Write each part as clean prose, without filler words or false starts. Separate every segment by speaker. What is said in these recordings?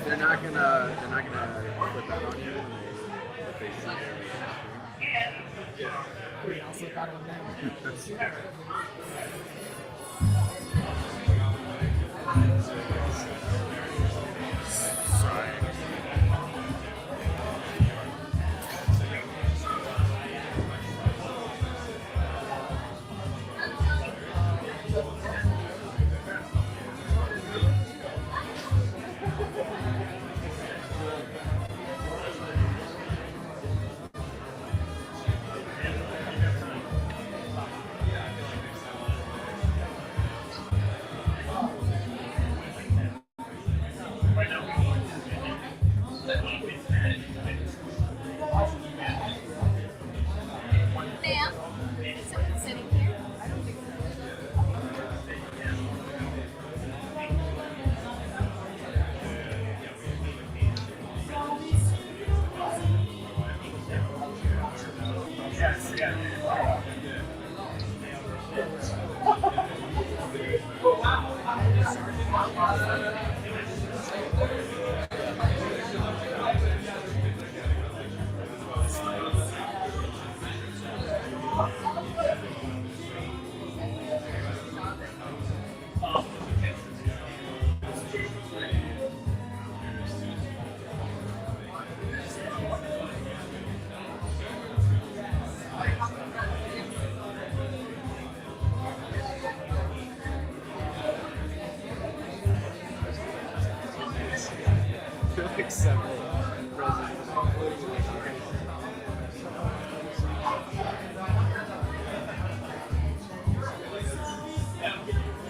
Speaker 1: They're not gonna put that on you if they see
Speaker 2: Wait, I'll slip out on them.
Speaker 1: Sorry.
Speaker 3: Ma'am, someone sitting here.
Speaker 1: Except president.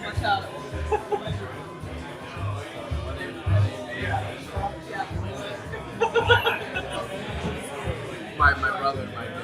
Speaker 3: What's up?
Speaker 1: My brother and my dad.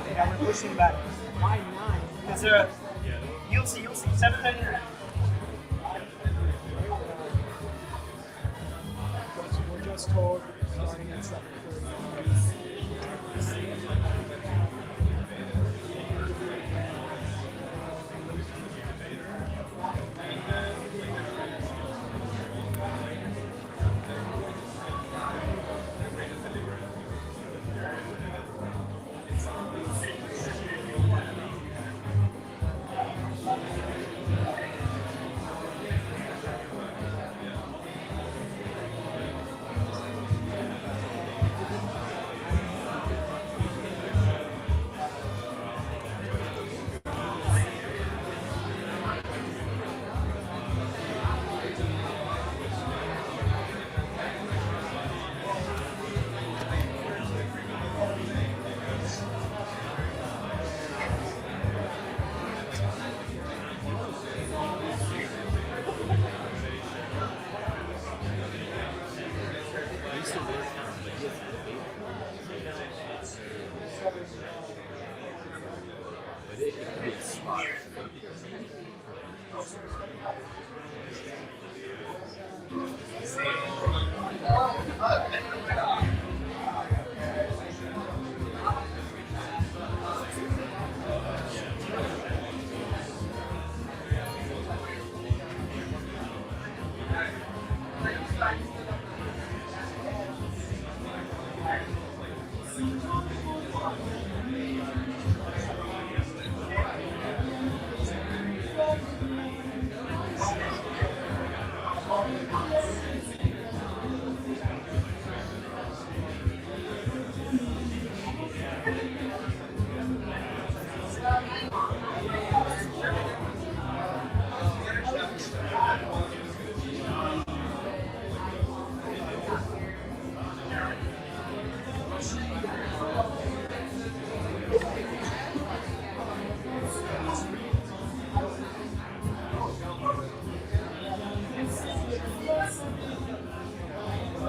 Speaker 2: Yeah, we're pushing back. Why 9? Because you'll see. 7:39. We're just told starting at 7:30.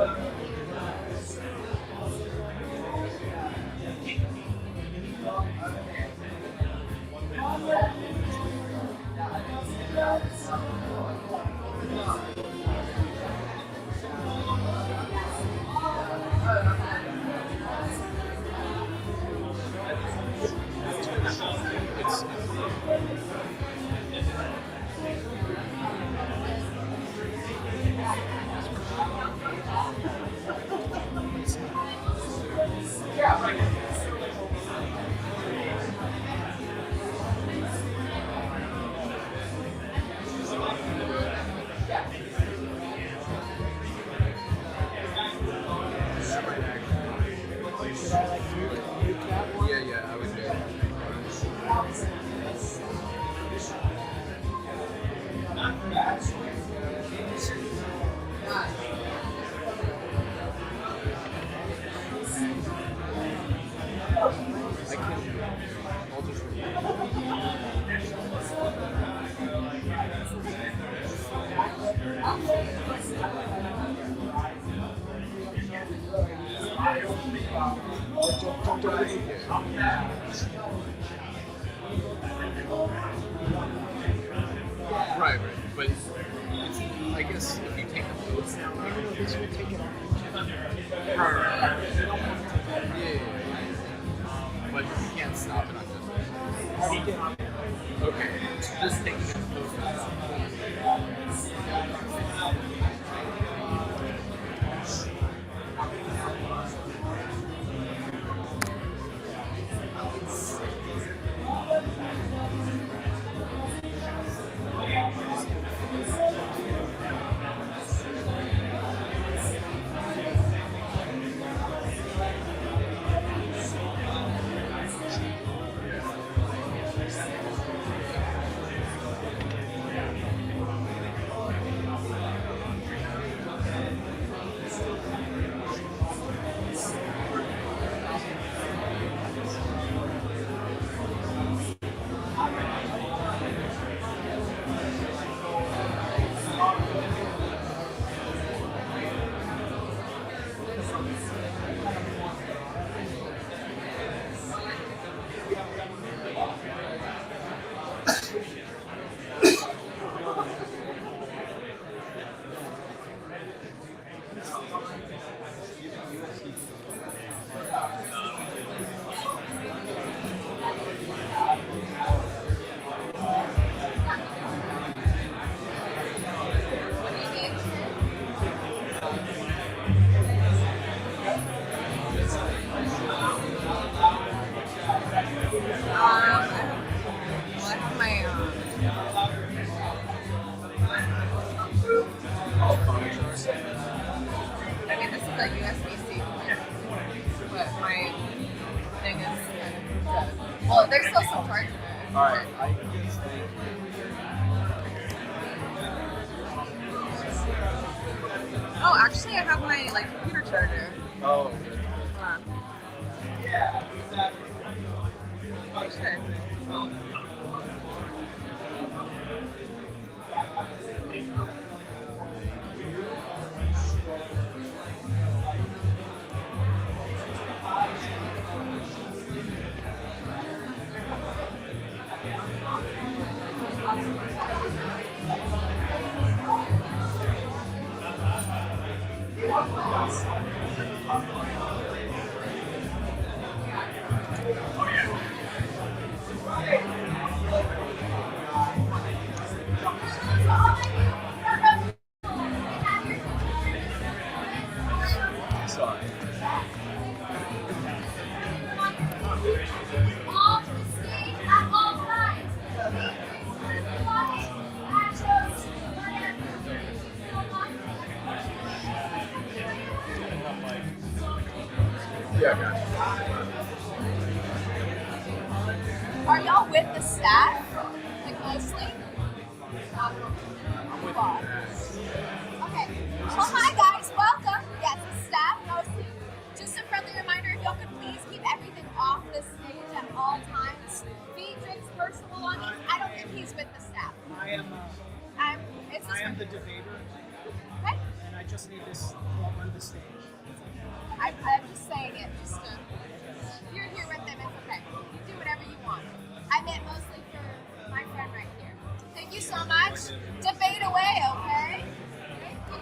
Speaker 1: That might actually.
Speaker 2: Should I like nuke that one?
Speaker 1: Yeah, I would do it. I can. I'll just remove it.
Speaker 2: Don't do it.
Speaker 1: Right. But I guess if you take a photo.
Speaker 2: No, this will take it off.
Speaker 1: Yeah. But you can't stop it on this.
Speaker 2: How do you get
Speaker 1: Okay. Just take a photo.
Speaker 3: Well, there's still some charge in it.
Speaker 1: Alright, I just think.
Speaker 3: Oh, actually, I have my computer charger.
Speaker 1: Oh,
Speaker 3: Hold on. Oh, shit.
Speaker 1: sorry. Yeah, gotcha.
Speaker 3: Are y'all with the staff? Mostly?
Speaker 1: I'm with you.
Speaker 3: Okay. Well, hi guys, welcome. Yes, the staff mostly. Just a friendly reminder, if y'all could please keep everything off the stage at all times. Feed, drinks, personal belongings. I don't think he's with the staff.
Speaker 2: I am
Speaker 3: It's just
Speaker 2: I am the debater,
Speaker 3: okay.
Speaker 2: and I just need this run the stage.
Speaker 3: I'm just saying it. Just if you're here with them, it's okay. You do whatever you want. I meant mostly for my friend right here. Thank you so much. Debate away, okay? Thank you.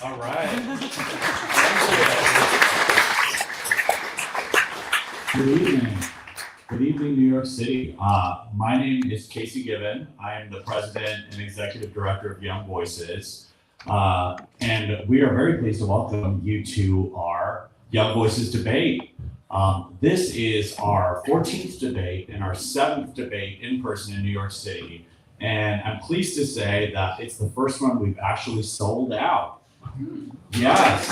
Speaker 4: All right. Good evening. Good evening, New York City. My name is Casey Gibbon. I am the president and executive director of Young Voices. And we are very pleased to welcome you to our Young Voices debate. This is our 14th debate and our 7th debate in person in New York City. And I'm pleased to say that it's the first one we've actually sold out. Yes.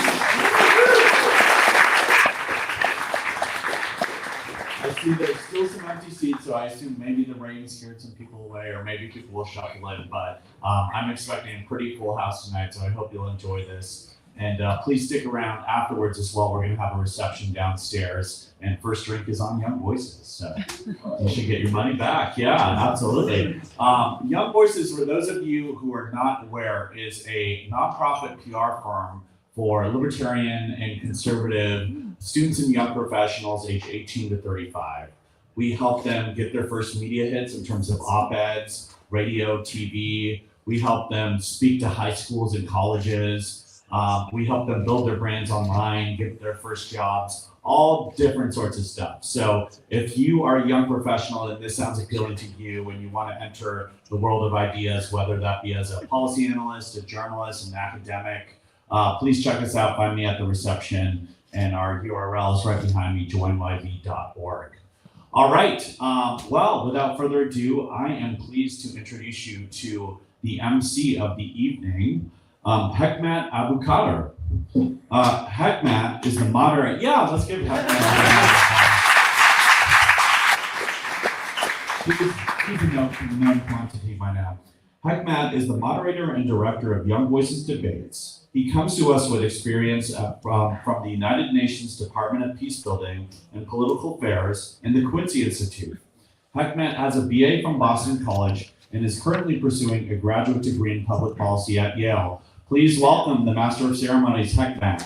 Speaker 4: I see there's still some empty seats, so I assume maybe the rain scared some people away, or maybe people will shuffle in, but I'm expecting a pretty full house tonight, so I hope you'll enjoy this. And please stick around afterwards as well. We're going to have a reception downstairs, and first drink is on Young Voices, so you should get your money back. Yeah, absolutely. Young Voices, for those of you who are not aware, is a nonprofit PR firm for libertarian and conservative students and young professionals aged 18 to 35. We help them get their first media hits in terms of op-eds, radio, TV. We help them speak to high schools and colleges. We help them build their brands online, get their first jobs, all different sorts of stuff. So if you are a young professional and this sounds appealing to you and you want to enter the world of ideas, whether that be as a policy analyst, a journalist, an academic, please check us out. Find me at the reception, and our URL is right behind me, joinyv.org. All right, well, without further ado, I am pleased to introduce you to the MC of the evening, Hekmat Abu Kader. Hekmat is the moderator. Yeah, let's give Hekmat He's a known quantity by now. Hekmat is the moderator and director of Young Voices Debates. He comes to us with experience from the United Nations Department of Peacebuilding and Political Affairs and the Quincy Institute. Hekmat has a BA from Boston College and is currently pursuing a graduate degree in public policy at Yale. Please welcome the Master of Ceremonies, Hekmat.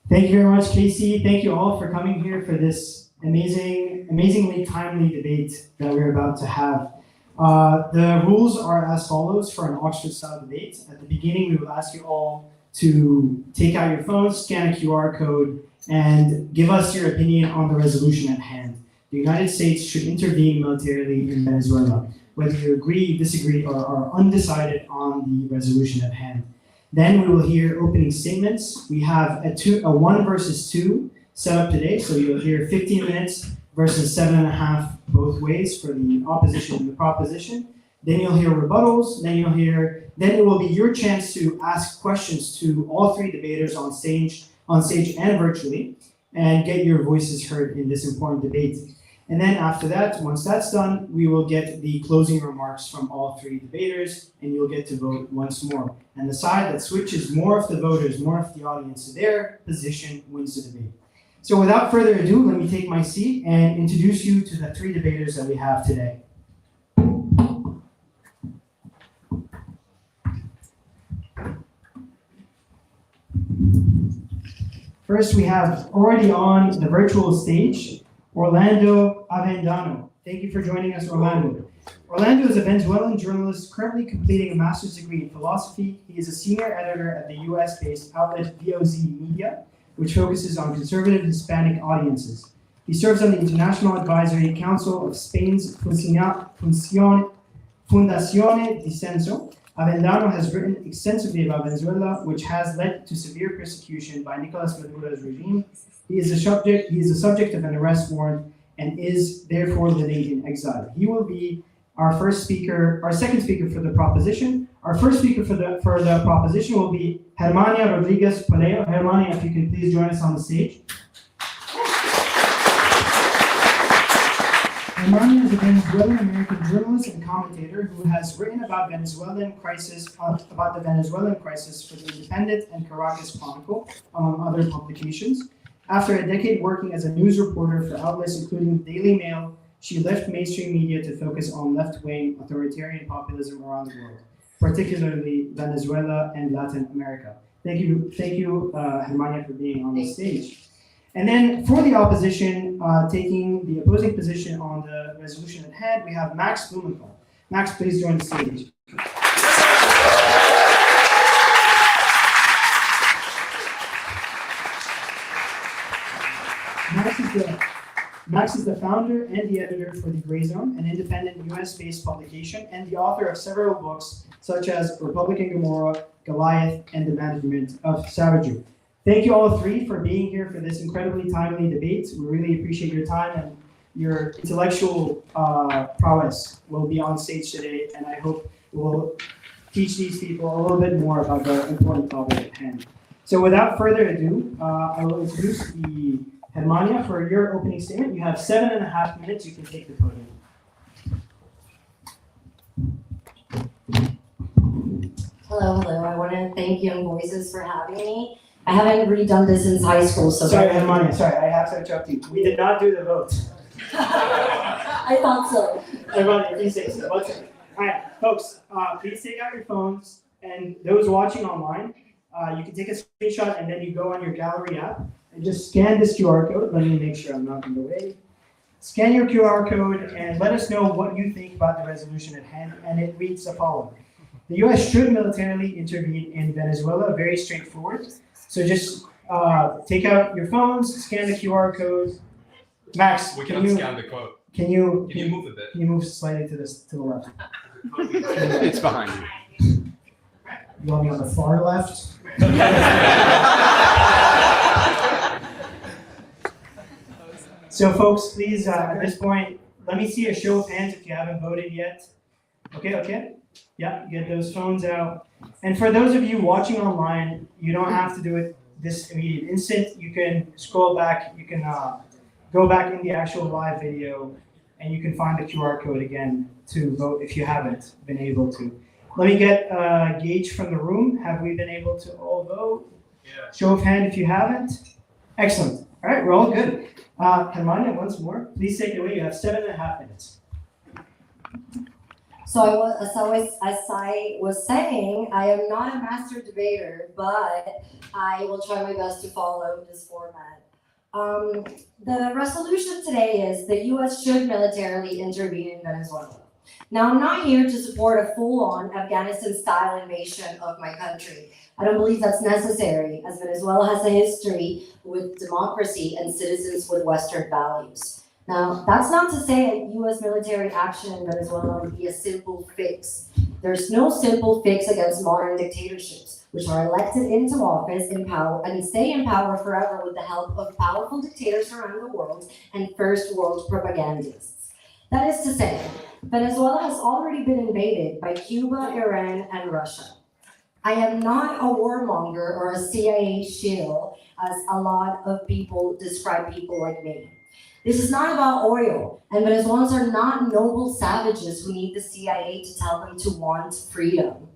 Speaker 2: Thank you very much, Casey. Thank you all for coming here for this amazingly timely debate that we're about to have. The rules are as follows for an Oxford-style debate. At the beginning, we will ask you all to take out your phones, scan a QR code, and give us your opinion on the resolution at hand. The United States should intervene militarily in Venezuela, whether you agree, disagree, or are undecided on the resolution at hand. Then we will hear opening statements. We have a 1 versus 2 set up today, so you'll hear 15 minutes versus 7.5 both ways for the opposition and the proposition. Then you'll hear rebuttals. Then it will be your chance to ask questions to all three debaters on stage and virtually, and get your voices heard in this important debate. And then after that, once that's done, we will get the closing remarks from all three debaters, and you'll get to vote once more. And the side that switches more of the voters, more of the audience to their position wins the debate. So without further ado, let me take my seat and introduce you to the three debaters that we have today. First, we have already on the virtual stage, Orlando Avendano. Thank you for joining us, Orlando. Orlando is a Venezuelan journalist currently completing a master's degree in philosophy. He is a senior editor at the US-based outlet VOZ Media, which focuses on conservative Hispanic audiences. He serves on the International Advisory Council of Spain's Fundazione Disenso. Avendano has written extensively about Venezuela, which has led to severe persecution by Nicolas Maduro's regime. He is the subject of an arrest warrant and is therefore living in exile. He will be our second speaker for the proposition. Our first speaker for the proposition will be Germania Rodriguez Poleo. Germania, if you can please join us on the stage. Germania is a Venezuelan American journalist and commentator who has written about the Venezuelan crisis for the Independent and Caracas Chronicle, among other publications. After a decade working as a news reporter for outlets including the Daily Mail, she left mainstream media to focus on left-wing authoritarian populism around the world, particularly Venezuela and Latin America. Thank you, Germania, for being on the stage. And then for the opposition, taking the opposing position on the resolution at hand, we have Max Blumenthal. Max, please join the stage. Max is the founder and the editor for The Gray Zone, an independent US-based publication, and the author of several books such as Republican Gomorrah, Goliath, and the Management of Savagery. Thank you all three for being here for this incredibly timely debate. We really appreciate your time, and your intellectual prowess will be on stage today, and I hope it will teach these people a little bit more about the important topic at hand. So without further ado, I will introduce the Germania for your opening statement. You have 7.5 minutes. You can take the podium.
Speaker 5: Hello. I want to thank Young Voices for having me. I haven't really done this since high school, so.
Speaker 2: Sorry, Germania. Sorry, I have to interrupt you. We did not do the vote.
Speaker 5: I thought so.
Speaker 2: Germania, please say so. Okay. All right, folks. Please take out your phones, and those watching online, you can take a screenshot, and then you go on your gallery app. And just scan this QR code. Let me make sure I'm not in the way. Scan your QR code and let us know what you think about the resolution at hand. And it reads the following. The U.S. should militarily intervene in Venezuela. Very straightforward. So just take out your phones, scan the QR code. Max,
Speaker 1: We cannot scan the quote.
Speaker 2: Can you
Speaker 1: move a bit?
Speaker 2: Can you move slightly to the left?
Speaker 1: It's behind you.
Speaker 2: You want me on the far left? So folks, please, at this point, let me see a show of hands if you haven't voted yet. Okay? Yeah, get those phones out. And for those of you watching online, you don't have to do it this immediate instant. You can scroll back, you can go back in the actual live video, and you can find the QR code again to vote if you haven't been able to. Let me get a gauge from the room. Have we been able to all vote?
Speaker 1: Yeah.
Speaker 2: Show of hand if you haven't. Excellent. All right, we're all good. Germania, once more, please take it away. You have 7.5 minutes.
Speaker 5: So as I was saying, I am not a master debater, but I will try my best to follow this format. The resolution today is the U.S. should militarily intervene in Venezuela. Now, I'm not here to support a full-on Afghanistan-style invasion of my country. I don't believe that's necessary, as Venezuela has a history with democracy and citizens with Western values. Now, that's not to say that U.S. military action in Venezuela would be a simple fix. There's no simple fix against modern dictatorships, which are elected into office in power and stay in power forever with the help of powerful dictators around the world and first world propagandists. That is to say, Venezuela has already been invaded by Cuba, Iran, and Russia. I am not a warmonger or a CIA shill, as a lot of people describe people like me. This is not about oil, and Venezuelans are not noble savages who need the CIA to tell them to want freedom.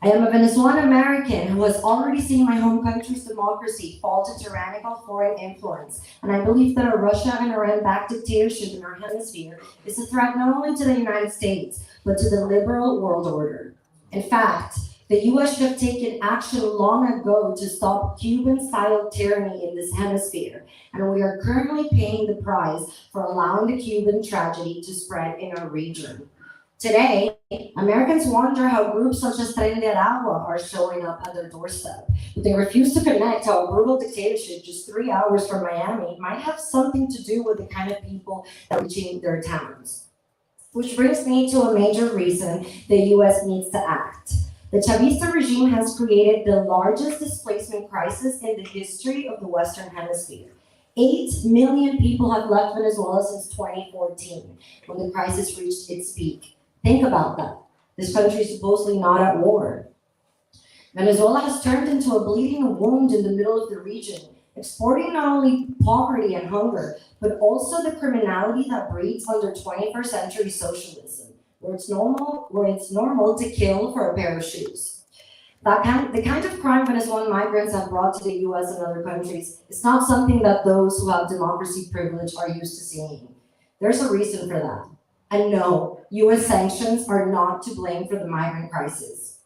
Speaker 5: I am a Venezuelan American who has already seen my home country's democracy fall to tyrannical foreign influence, and I believe that a Russia and Iran-backed dictatorship in our hemisphere is a threat not only to the United States, but to the liberal world order. In fact, the U.S. should have taken action long ago to stop Cuban-style tyranny in this hemisphere, and we are currently paying the price for allowing the Cuban tragedy to spread in our region. Today, Americans wonder how groups such as Tren de Aragua are showing up at their doorstep, but they refuse to connect how a brutal dictatorship just 3 hours from Miami might have something to do with the kind of people that reaching their towns. Which brings me to a major reason the U.S. needs to act. The Chavista regime has created the largest displacement crisis in the history of the Western Hemisphere. 8 million people have left Venezuela since 2014, when the crisis reached its peak. Think about that. This country is supposedly not at war. Venezuela has turned into a bleeding wound in the middle of the region, exporting not only poverty and hunger, but also the criminality that breeds under 21st century socialism, where it's normal to kill for a pair of shoes. The kind of crime Venezuelan migrants have brought to the US and other countries is not something that those who have democracy privilege are used to seeing. There's a reason for that. And no, US sanctions are not to blame for the migrant crisis.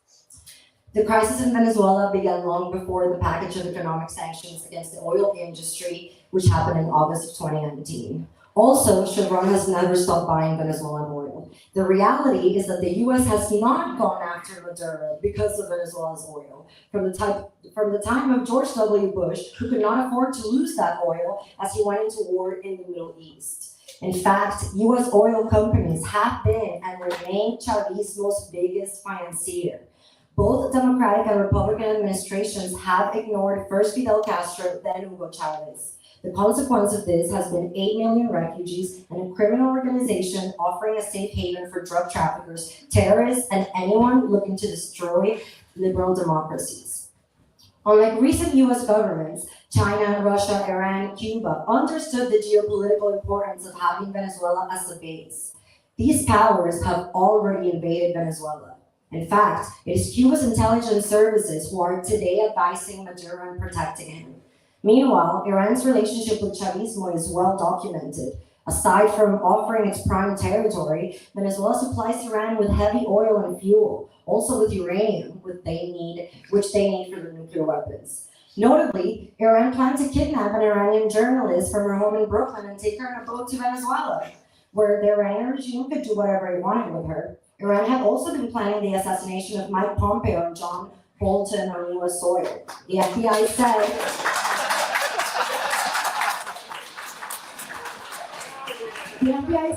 Speaker 5: The crisis in Venezuela began long before the package of economic sanctions against the oil industry, which happened in August of 2019. Also, Chevron has never stopped buying Venezuelan oil. The reality is that the US has not gone after Maduro because of Venezuela's oil. From the time of George W. Bush, who could not afford to lose that oil as he went into war in the Middle East. In fact, US oil companies have been and remain Chavismo's biggest financier. Both Democratic and Republican administrations have ignored first Fidel Castro, then Hugo Chavez. The consequence of this has been 8 million refugees and a criminal organization offering a safe haven for drug traffickers, terrorists, and anyone looking to destroy liberal democracies. Unlike recent US governments, China, Russia, Iran, Cuba understood the geopolitical importance of having Venezuela as a base. These powers have already invaded Venezuela. In fact, it is Cuba's intelligence services who are today advising Maduro and protecting him. Meanwhile, Iran's relationship with Chavismo is well documented. Aside from offering its prime territory, Venezuela supplies Iran with heavy oil and fuel, also with uranium, which they need for their nuclear weapons. Notably, Iran planned to kidnap an Iranian journalist from her home in Brooklyn and take her in a boat to Venezuela, where the Iranian regime could do whatever it wanted with her. Iran had also been planning the assassination of Mike Pompeo and John Bolton on US soil. The FBI said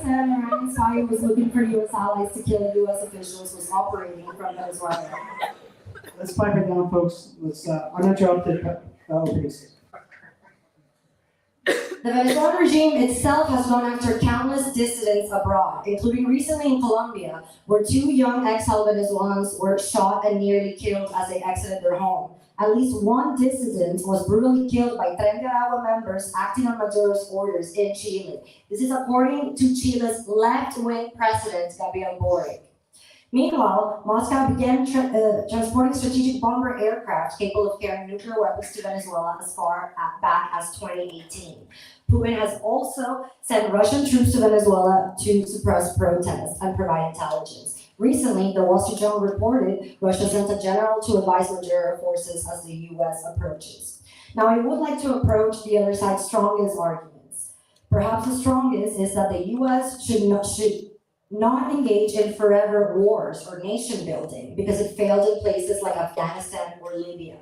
Speaker 5: an Iranian spy who was looking for US allies to kill US officials was operating from Venezuela.
Speaker 2: Let's pipe it down, folks. Let's uninterrupt the opening statement.
Speaker 5: The Venezuelan regime itself has gone after countless dissidents abroad, including recently in Colombia, where 2 young exiled Venezuelans were shot and nearly killed as they exited their home. At least 1 dissident was brutally killed by Tren de Aragua members acting on Maduro's orders in Chile. This is according to Chile's left-wing president, Gabriel Boric. Meanwhile, Moscow began transporting strategic bomber aircraft capable of carrying nuclear weapons to Venezuela as far back as 2018. Putin has also sent Russian troops to Venezuela to suppress protests and provide intelligence. Recently, the Wall Street Journal reported Russia sent a general to advise Maduro forces as the US approaches. Now, I would like to approach the other side's strongest arguments. Perhaps the strongest is that the US should not engage in forever wars or nation building because it failed in places like Afghanistan or Libya.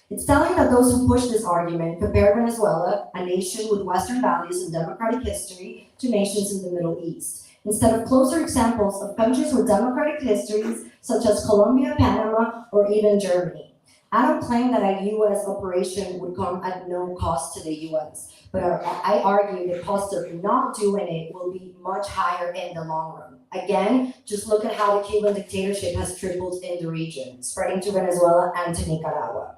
Speaker 5: It's telling that those who push this argument compare Venezuela, a nation with Western values and democratic history, to nations in the Middle East, instead of closer examples of countries with democratic histories such as Colombia, Panama, or even Germany. I don't claim that a US operation would come at no cost to the US, but I argue the cost of not doing it will be much higher in the long run. Again, just look at how the Cuban dictatorship has tripled in the region, spreading to Venezuela and to Nicaragua.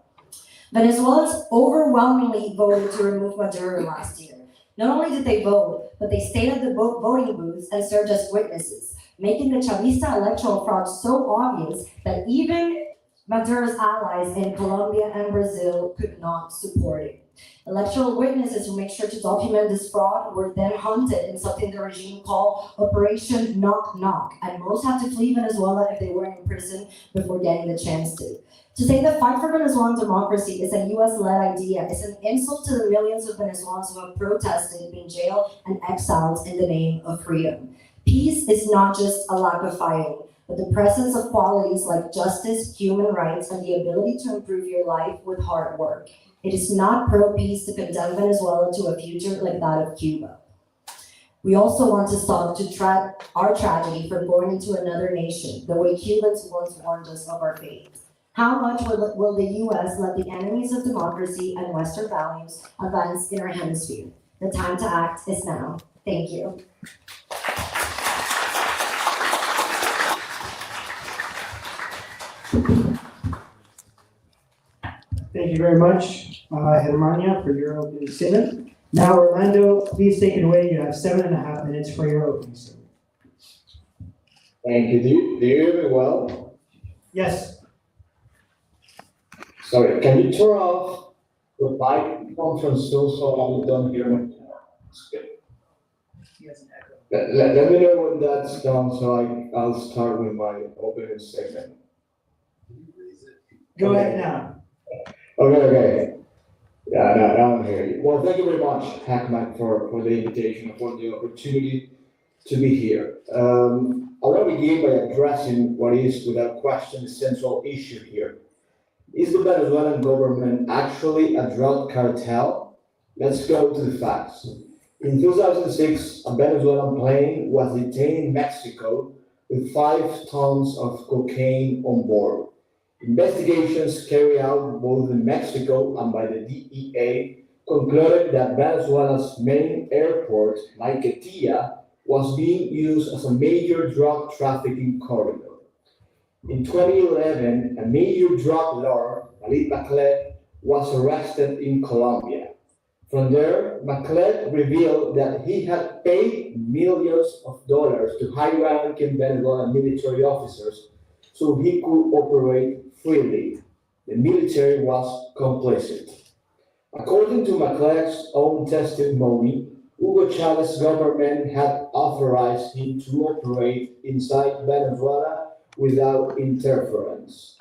Speaker 5: Venezuelans overwhelmingly voted to remove Maduro last year. Not only did they vote, but they stayed at the voting booths and served as witnesses, making the Chavista electoral fraud so obvious that even Maduro's allies in Colombia and Brazil could not support it. Electoral witnesses who made sure to document this fraud were then hunted in something the regime called Operation Knock Knock, and most had to flee Venezuela if they weren't in prison before getting the chance to. To say the fight for Venezuelan democracy is a US-led idea is an insult to the millions of Venezuelans who have protested, been jailed, and exiled in the name of freedom. Peace is not just a lack of fighting, but the presence of qualities like justice, human rights, and the ability to improve your life with hard work. It is not pro-peace to condemn Venezuela to a future like that of Cuba. We also want to stop our tragedy from going into another nation, the way Cubans once warned us of our fate. How much will the US let the enemies of democracy and Western values advance in our hemisphere? The time to act is now. Thank you.
Speaker 2: Thank you very much, Germania, for your opening statement. Now, Orlando, please take it away. You have 7.5 minutes for your opening statement.
Speaker 6: Thank you. Do you hear me well?
Speaker 2: Yes.
Speaker 6: Sorry, can you turn off the microphone from Zoom so I don't hear me? Let me know when that's done so I'll start with my opening statement.
Speaker 2: Go ahead now.
Speaker 6: Okay. Yeah, now I'm here. Well, thank you very much, Hackman, for the invitation, for the opportunity to be here. I want to begin by addressing what is, without question, the central issue here. Is the Venezuelan government actually a drug cartel? Let's go to the facts. In 2006, a Venezuelan plane was detained in Mexico with 5 tons of cocaine on board. Investigations carried out both in Mexico and by the DEA concluded that Venezuela's main airport, Maiquetía, was being used as a major drug trafficking corridor. In 2011, a major drug lord, Khalid Macled, was arrested in Colombia. From there, Macled revealed that he had paid millions of dollars to high-ranking Venezuelan military officers so he could operate freely. The military was complicit. According to Macled's own testimony, Hugo Chavez's government had authorized him to operate inside Venezuela without interference.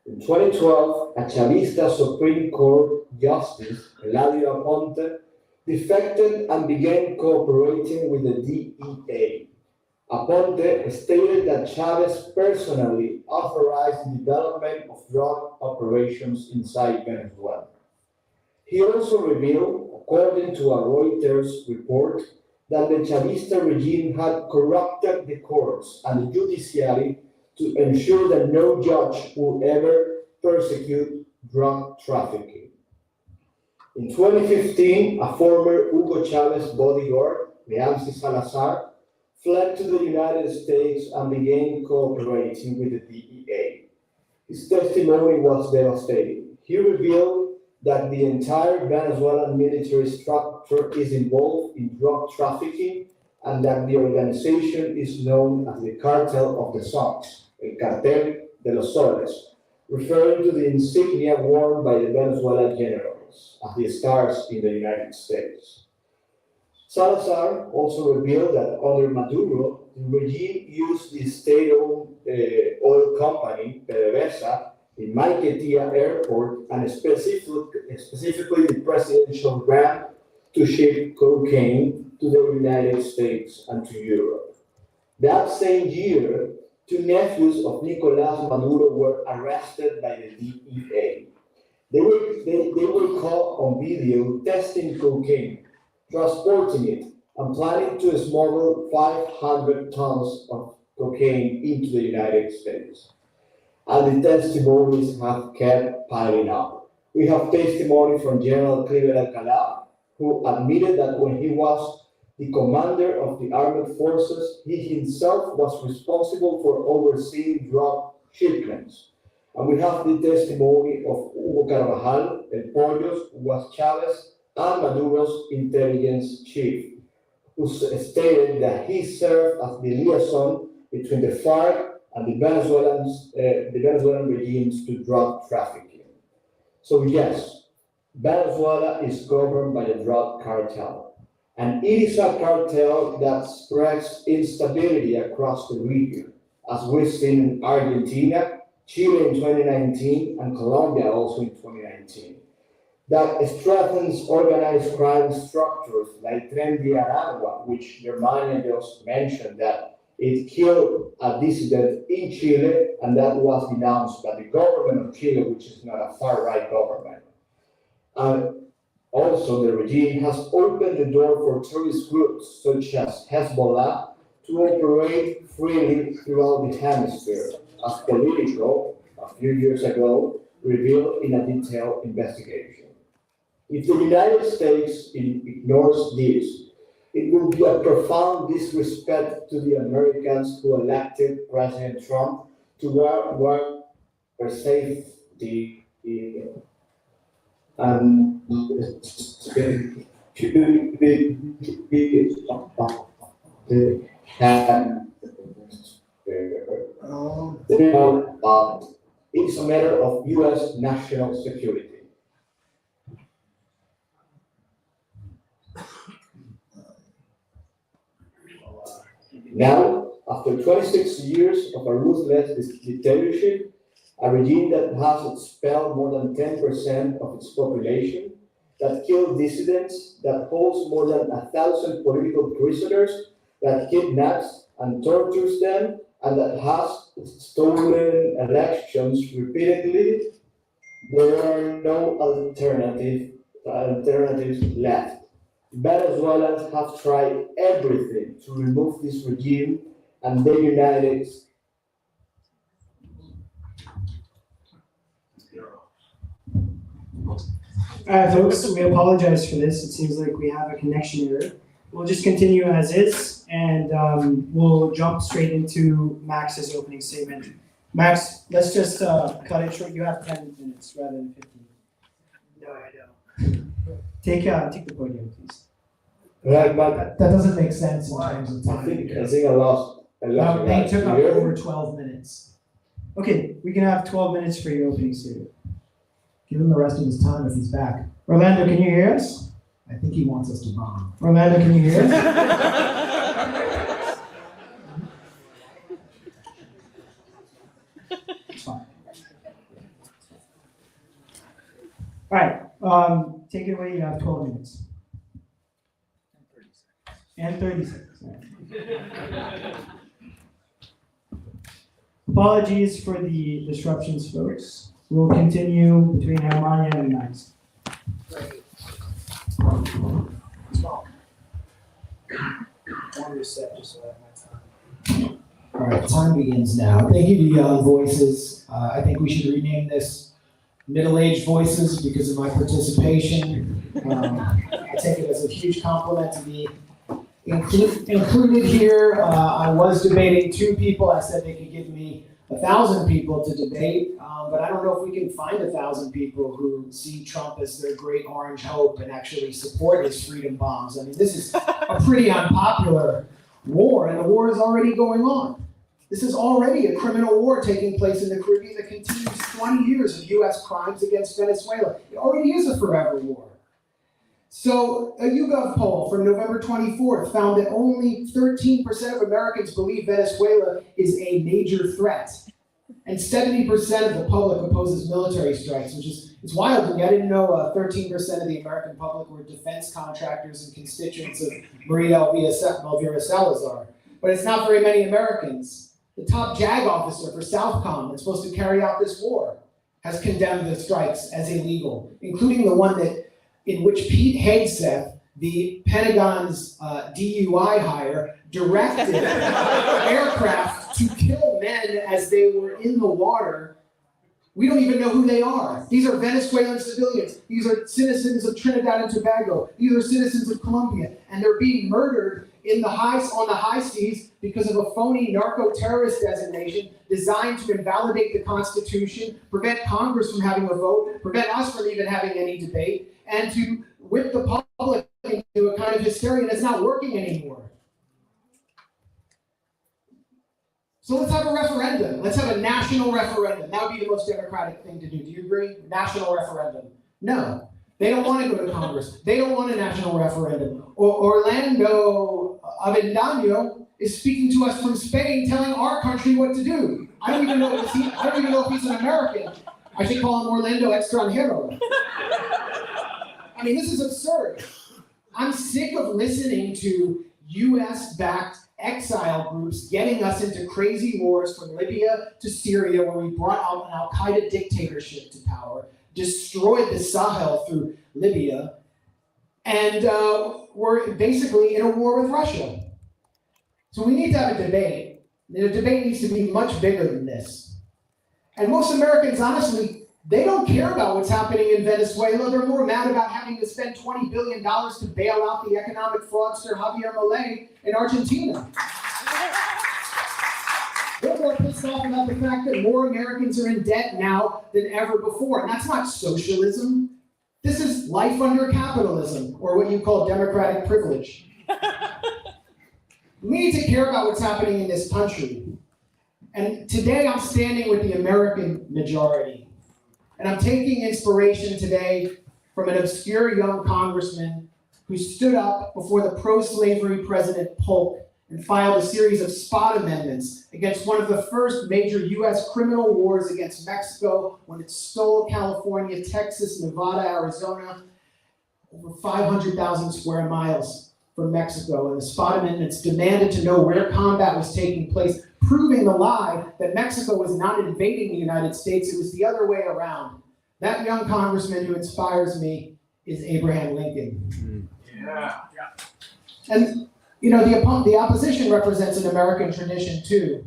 Speaker 6: In 2012, a Chavista Supreme Court Justice, Eladio Aponte, defected and began cooperating with the DEA. Aponte stated that Chavez personally authorized the development of drug operations inside Venezuela. He also revealed, according to a Reuters report, that the Chavista regime had corrupted the courts and the judiciary to ensure that no judge would ever persecute drug trafficking. In 2015, a former Hugo Chavez bodyguard, Leancy Salazar, fled to the United States and began cooperating with the DEA. His testimony was devastating. He revealed that the entire Venezuelan military structure is involved in drug trafficking and that the organization is known as the Cartel of the Suns, El Cartel de los Soles, referring to the insignia worn by the Venezuelan generals as the stars in the United States. Salazar also revealed that under Maduro, the regime used the state-owned oil company, PDVSA, in Maiquetía airport and specifically the presidential grant to ship cocaine to the United States and to Europe. That same year, 2 nephews of Nicolás Maduro were arrested by the DEA. They were caught on video testing cocaine, transporting it, and planning to smuggle 500 tons of cocaine into the United States. And the testimonies have kept piling up. We have testimony from General Cliver Alcalá, who admitted that when he was the commander of the armed forces, he himself was responsible for overseeing drug shipments. And we have the testimony of Hugo Carvajal, El Pollos, who was Chavez and Maduro's intelligence chief, who stated that he served as the liaison between the FARC and the Venezuelan regimes to drug trafficking. So yes, Venezuela is governed by the drug cartel, and it is a cartel that spreads instability across the region, as we've seen in Argentina, Chile in 2019, and Colombia also in 2019. That strengthens organized crime structures like Tren de Aragua, which Germania just mentioned, that it killed a dissident in Chile, and that was denounced by the government of Chile, which is not a far-right government. Also, the regime has opened the door for terrorist groups such as Hezbollah to operate freely throughout the hemisphere, as Politico, a few years ago, revealed in a detailed investigation. If the United States ignores this, it will be a profound disrespect to the Americans who elected President Trump to work for safety and it's a matter of U.S. national security. Now, after 26 years of a ruthless dictatorship, a regime that has expelled more than 10% of its population, that kills dissidents, that holds more than 1,000 political prisoners, that kidnaps and tortures them, and that has stolen elections repeatedly. There are no alternatives left. Venezuelans have tried everything to remove this regime, and they united.
Speaker 2: Folks, we apologize for this. It seems like we have a connection error. We'll just continue as is, and we'll jump straight into Max's opening statement. Max, let's just cut it short. You have 10 minutes rather than 15. No, I don't. Take the podium, please.
Speaker 6: Right, but
Speaker 2: That doesn't make sense in terms of
Speaker 6: I
Speaker 2: time.
Speaker 6: think I lost.
Speaker 2: They took up over 12 minutes. Okay, we can have 12 minutes for your opening statement.
Speaker 7: Give him the rest of his time if he's back.
Speaker 2: Orlando, can you hear us?
Speaker 7: I think he wants us to bomb.
Speaker 2: Orlando, can you hear us? It's fine. All right, take it away. You have 12 minutes. And 30 seconds. Apologies for the disruptions, folks. We'll continue between Germania and Max.
Speaker 7: All right, time begins now. Thank you to Young Voices. I think we should rename this Middle-Aged Voices because of my participation. I take it as a huge compliment to be included here. I was debating 2 people. I said they could give me 1,000 people to debate, but I don't know if we can find 1,000 people who see Trump as their great orange hope and actually support his freedom bombs. I mean, this is a pretty unpopular war, and the war is already going on. This is already a criminal war taking place in the Caribbean that continues 20 years of U.S. crimes against Venezuela. It already is a forever war. So a YouGov poll from November 24th found that only 13% of Americans believe Venezuela is a major threat. And 70% of the public opposes military strikes, which is it's wild to me. I didn't know 13% of the American public were defense contractors and constituents of Maria Elvira Salazar. But it's not very many Americans. The top JAG officer for Southcom that's supposed to carry out this war has condemned the strikes as illegal, including the one in which Pete Hegseth, the Pentagon's DUI hire, directed aircraft to kill men as they were in the water. We don't even know who they are. These are Venezuelan civilians. These are citizens of Trinidad and Tobago. These are citizens of Colombia. And they're being murdered on the high seas because of a phony narco-terrorist designation designed to invalidate the Constitution, prevent Congress from having a vote, prevent us from even having any debate, and to whip the public into a kind of hysteria that's not working anymore. So let's have a referendum. Let's have a national referendum. That would be the most democratic thing to do. Do you agree? National referendum. No. They don't want to go to Congress. They don't want a national referendum. Orlando Avendano is speaking to us from Spain, telling our country what to do. I don't even know if he's an American. I should call him Orlando Extranjero. I mean, this is absurd. I'm sick of listening to US-backed exile groups getting us into crazy wars from Libya to Syria, where we brought out an Al-Qaeda dictatorship to power, destroyed the Sahel through Libya, and we're basically in a war with Russia. So we need to have a debate. The debate needs to be much bigger than this. And most Americans, honestly, they don't care about what's happening in Venezuela. They're more mad about having to spend $20 billion to bail out the economic fraudster Javier Milei in Argentina. They're more pissed off about the fact that more Americans are in debt now than ever before. And that's not socialism. This is life under capitalism, or what you call democratic privilege. We need to care about what's happening in this country. And today I'm standing with the American majority. And I'm taking inspiration today from an obscure young congressman who stood up before the pro-slavery President Polk and filed a series of spot amendments against one of the first major U.S. criminal wars against Mexico when it stole California, Texas, Nevada, Arizona, over 500,000 square miles from Mexico. And the spot amendments demanded to know where combat was taking place, proving the lie that Mexico was not invading the United States. It was the other way around. That young congressman who inspires me is Abraham Lincoln.
Speaker 1: Yeah.
Speaker 7: And you know, the opposition represents an American tradition too.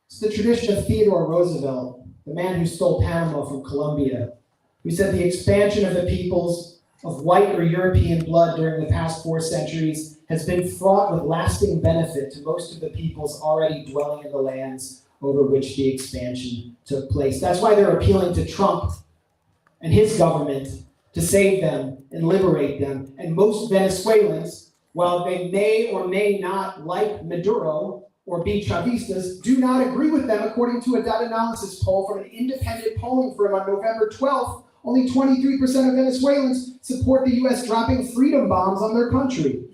Speaker 7: It's the tradition of Theodore Roosevelt, the man who stole Panama from Colombia, who said the expansion of the peoples of white or European blood during the past 4 centuries has been fraught with lasting benefit to most of the peoples already dwelling in the lands over which the expansion took place. That's why they're appealing to Trump and his government to save them and liberate them. And most Venezuelans, while they may or may not like Maduro or be Chavistas, do not agree with them, according to a data analysis poll from an independent polling firm on November 12th. Only 23% of Venezuelans support the U.S. dropping freedom bombs on their country.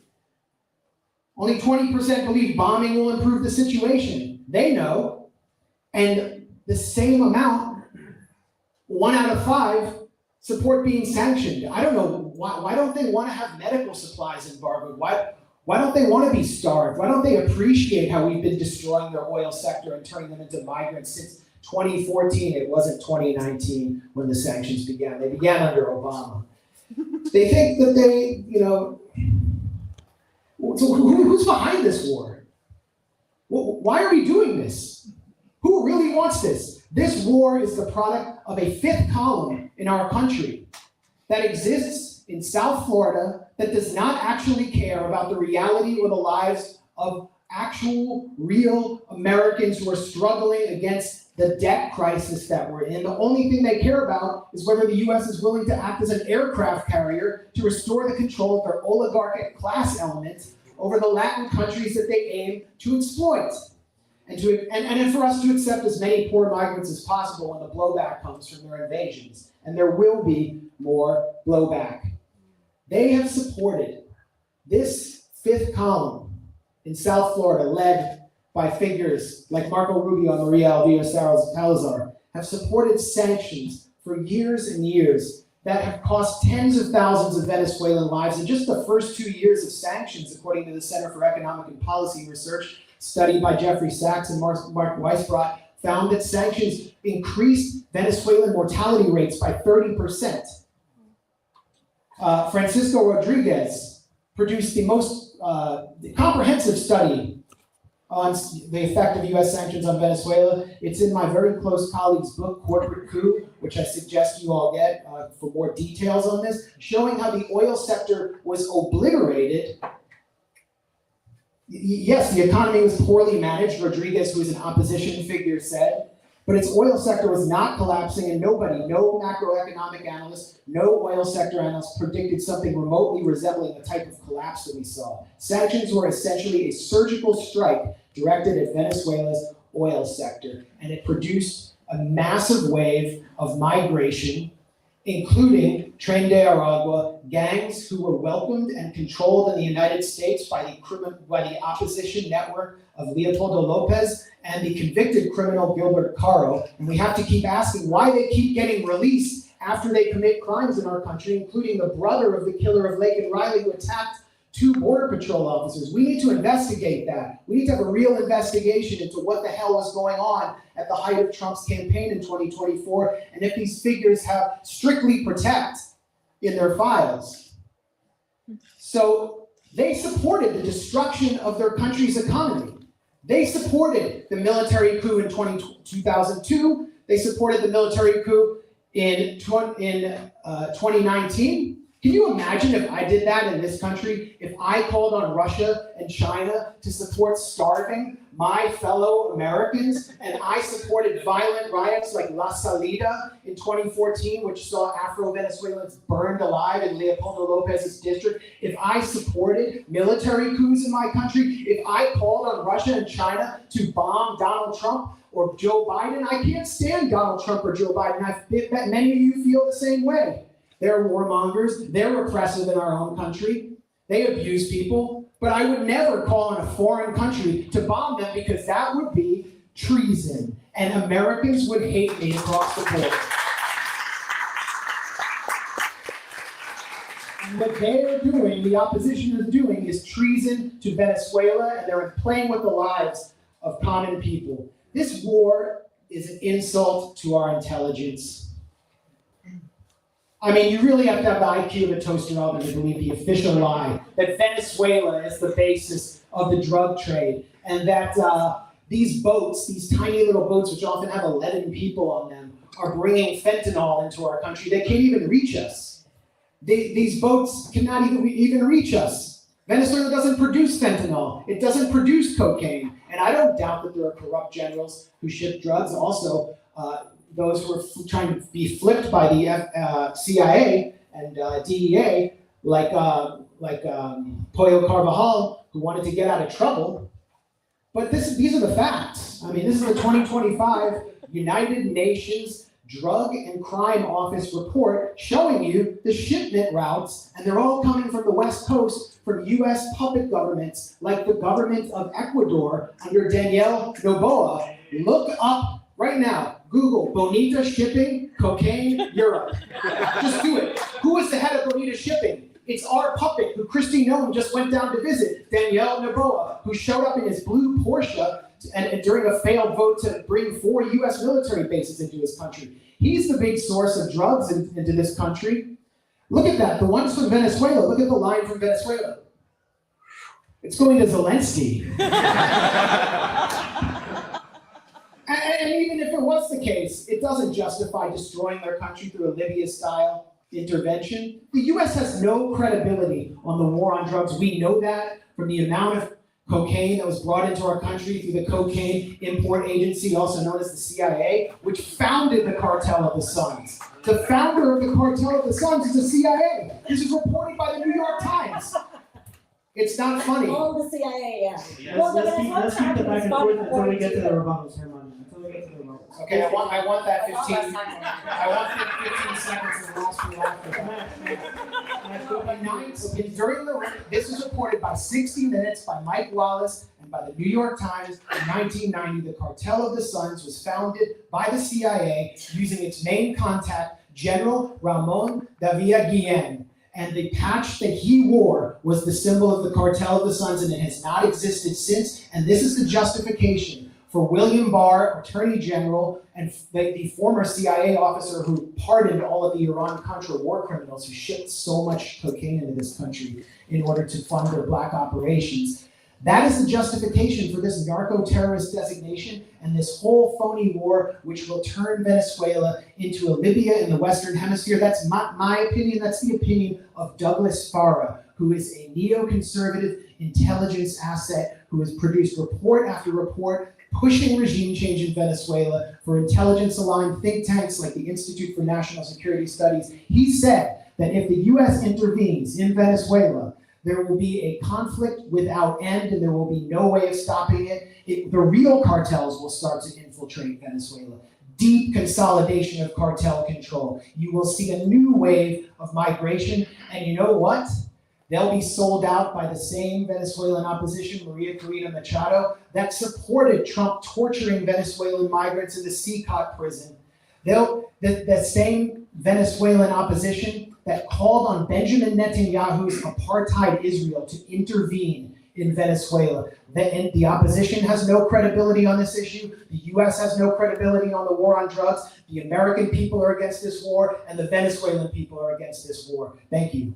Speaker 7: Only 20% believe bombing will improve the situation. They know. And the same amount, 1 out of 5, support being sanctioned. I don't know, why don't they want to have medical supplies embargoed? Why don't they want to be starved? Why don't they appreciate how we've been destroying their oil sector and turning them into migrants since 2014? It wasn't 2019 when the sanctions began. They began under Obama. They think that they, you know, so who's behind this war? Why are we doing this? Who really wants this? This war is the product of a 5th column in our country that exists in South Florida that does not actually care about the reality or the lives of actual, real Americans who are struggling against the debt crisis that we're in. The only thing they care about is whether the U.S. is willing to act as an aircraft carrier to restore the control of their oligarchic class element over the Latin countries that they aim to exploit. And for us to accept as many poor migrants as possible when the blowback comes from their invasions. And there will be more blowback. They have supported this 5th column in South Florida, led by figures like Marco Rubio and Maria Elvira Salazar, have supported sanctions for years and years that have cost tens of thousands of Venezuelan lives. In just the first 2 years of sanctions, according to the Center for Economic and Policy Research, studied by Jeffrey Sachs and Mark Weisbrot, found that sanctions increased Venezuelan mortality rates by 30%. Francisco Rodriguez produced the most comprehensive study on the effect of U.S. sanctions on Venezuela. It's in my very close colleague's book, Corporate Coup, which I suggest you all get for more details on this, showing how the oil sector was obliterated. Yes, the economy was poorly managed, Rodriguez, who is an opposition figure, said, but its oil sector was not collapsing, and no macroeconomic analyst, no oil sector analyst predicted something remotely resembling the type of collapse that we saw. Sanctions were essentially a surgical strike directed at Venezuela's oil sector, and it produced a massive wave of migration, including Tren de Aragua, gangs who were welcomed and controlled in the United States by the opposition network of Leopoldo Lopez and the convicted criminal Gilbert Caro. And we have to keep asking why they keep getting released after they commit crimes in our country, including the brother of the killer of Laken Riley who attacked 2 Border Patrol officers. We need to investigate that. We need to have a real investigation into what the hell was going on at the height of Trump's campaign in 2024, and if these figures have strictly protect in their files. So they supported the destruction of their country's economy. They supported the military coup in 2002. They supported the military coup in 2019. Can you imagine if I did that in this country? If I called on Russia and China to support starving my fellow Americans, and I supported violent riots like La Salida in 2014, which saw Afro-Venezuelans burned alive in Leopoldo Lopez's district, if I supported military coups in my country, if I called on Russia and China to bomb Donald Trump or Joe Biden, I can't stand Donald Trump or Joe Biden. I bet many of you feel the same way. They're warmongers, they're repressive in our own country, they abuse people, But I would never call on a foreign country to bomb them because that would be treason. And Americans would hate me across the board. And what they are doing, the opposition is doing, is treason to Venezuela, and they're playing with the lives of common people. This war is an insult to our intelligence. I mean, you really have to have the IQ of a toaster oven to believe the official lie that Venezuela is the basis of the drug trade, and that these boats, these tiny little boats, which often have 11 people on them, are bringing fentanyl into our country. They can't even reach us. These boats cannot even reach us. Venezuela doesn't produce fentanyl. It doesn't produce cocaine. And I don't doubt that there are corrupt generals who ship drugs. Also, those who are trying to be flipped by the CIA and DEA, like Poleo Carvajal, who wanted to get out of trouble. But these are the facts. I mean, this is the 2025 United Nations Drug and Crime Office report showing you the shipment routes, and they're all coming from the West Coast from U.S. puppet governments like the government of Ecuador under Danielle Noboa. Look up right now, Google Bonita Shipping, Cocaine, Europe. Just do it. Who is the head of Bonita Shipping? It's our puppet who Christy Nome just went down to visit, Danielle Noboa, who showed up in his blue Porsche and during a failed vote to bring 4 U.S. military bases into his country. He's the big source of drugs into this country. Look at that, the ones from Venezuela. Look at the line from Venezuela. It's going to Zelensky. And even if it was the case, it doesn't justify destroying their country through a Libya-style intervention. The U.S. has no credibility on the war on drugs. We know that from the amount of cocaine that was brought into our country through the Cocaine Import Agency, also known as the CIA, which founded the Cartel of the Suns. The founder of the Cartel of the Suns is the CIA. This is reported by the New York Times. It's not funny.
Speaker 5: All the CIA, yeah.
Speaker 2: Let's keep the back and forth until we get to the rebuttals, Germania. Until we get to the rebuttals.
Speaker 7: Okay, I want that 15. I want 15 seconds of the last few after. During this was reported by 60 Minutes, by Mike Wallace, and by the New York Times in 1990. The Cartel of the Suns was founded by the CIA using its main contact, General Ramon Davila Guillen. And the patch that he wore was the symbol of the Cartel of the Suns, and it has not existed since. And this is the justification for William Barr, Attorney General, and the former CIA officer who pardoned all of the Iran-Contra war criminals who shipped so much cocaine into this country in order to fund their black operations. That is the justification for this narco-terrorist designation and this whole phony war, which will turn Venezuela into a Libya in the Western Hemisphere. That's my opinion. That's the opinion of Douglas Farah, who is a neoconservative intelligence asset who has produced report after report pushing regime change in Venezuela for intelligence-aligned think tanks like the Institute for National Security Studies. He said that if the U.S. intervenes in Venezuela, there will be a conflict without end, and there will be no way of stopping it. The real cartels will start to infiltrate Venezuela. Deep consolidation of cartel control. You will see a new wave of migration, and you know what? They'll be sold out by the same Venezuelan opposition, Maria Corina Machado, that supported Trump torturing Venezuelan migrants in the CCOT prison. The same Venezuelan opposition that called on Benjamin Netanyahu's apartheid Israel to intervene in Venezuela. The opposition has no credibility on this issue. The U.S. has no credibility on the war on drugs. The American people are against this war, and the Venezuelan people are against this war. Thank you.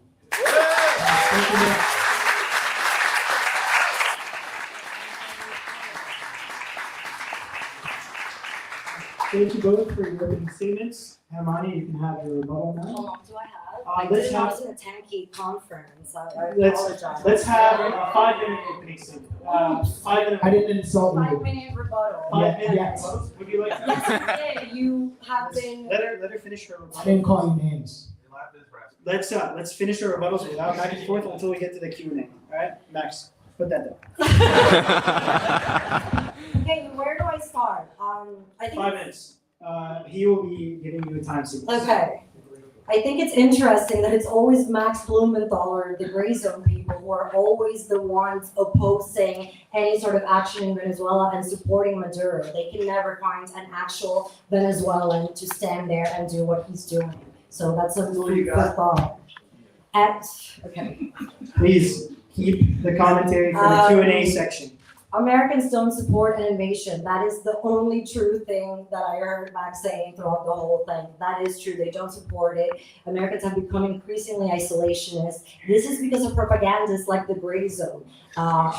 Speaker 2: Thank you both for your opening statements. Germania, you can have your rebuttal now.
Speaker 5: How long do I have?
Speaker 2: Let's
Speaker 5: I
Speaker 2: have-
Speaker 5: was in a tanky conference. I
Speaker 2: Let's
Speaker 5: apologize.
Speaker 2: have a 5-minute opening statement. 5 minutes.
Speaker 7: I didn't insult you.
Speaker 5: 5-minute rebuttal.
Speaker 2: 5 minutes.
Speaker 7: Yes.
Speaker 2: Would you like to?
Speaker 5: Yes, you did. You have been.
Speaker 2: Let her finish her
Speaker 7: I
Speaker 2: rebuttal.
Speaker 7: didn't call you names.
Speaker 2: Let's finish our rebuttals without back and forth until we get to the Q&A. All right, Max, put that down.
Speaker 5: Okay, where do I start? I think.
Speaker 2: 5 minutes. He will be giving you a time sequence.
Speaker 5: Okay. I think it's interesting that it's always Max Blumenthal or the gray zone people who are always the ones opposing any sort of action in Venezuela and supporting Maduro. They can never find an actual Venezuelan to stand there and do what he's doing. So that's a food for thought. Okay.
Speaker 2: Please keep the commentary for the Q&A section.
Speaker 5: Americans don't support an invasion. That is the only true thing that I heard Max saying throughout the whole thing. That is true. They don't support it. Americans have become increasingly isolationist. This is because of propagandists like the gray zone.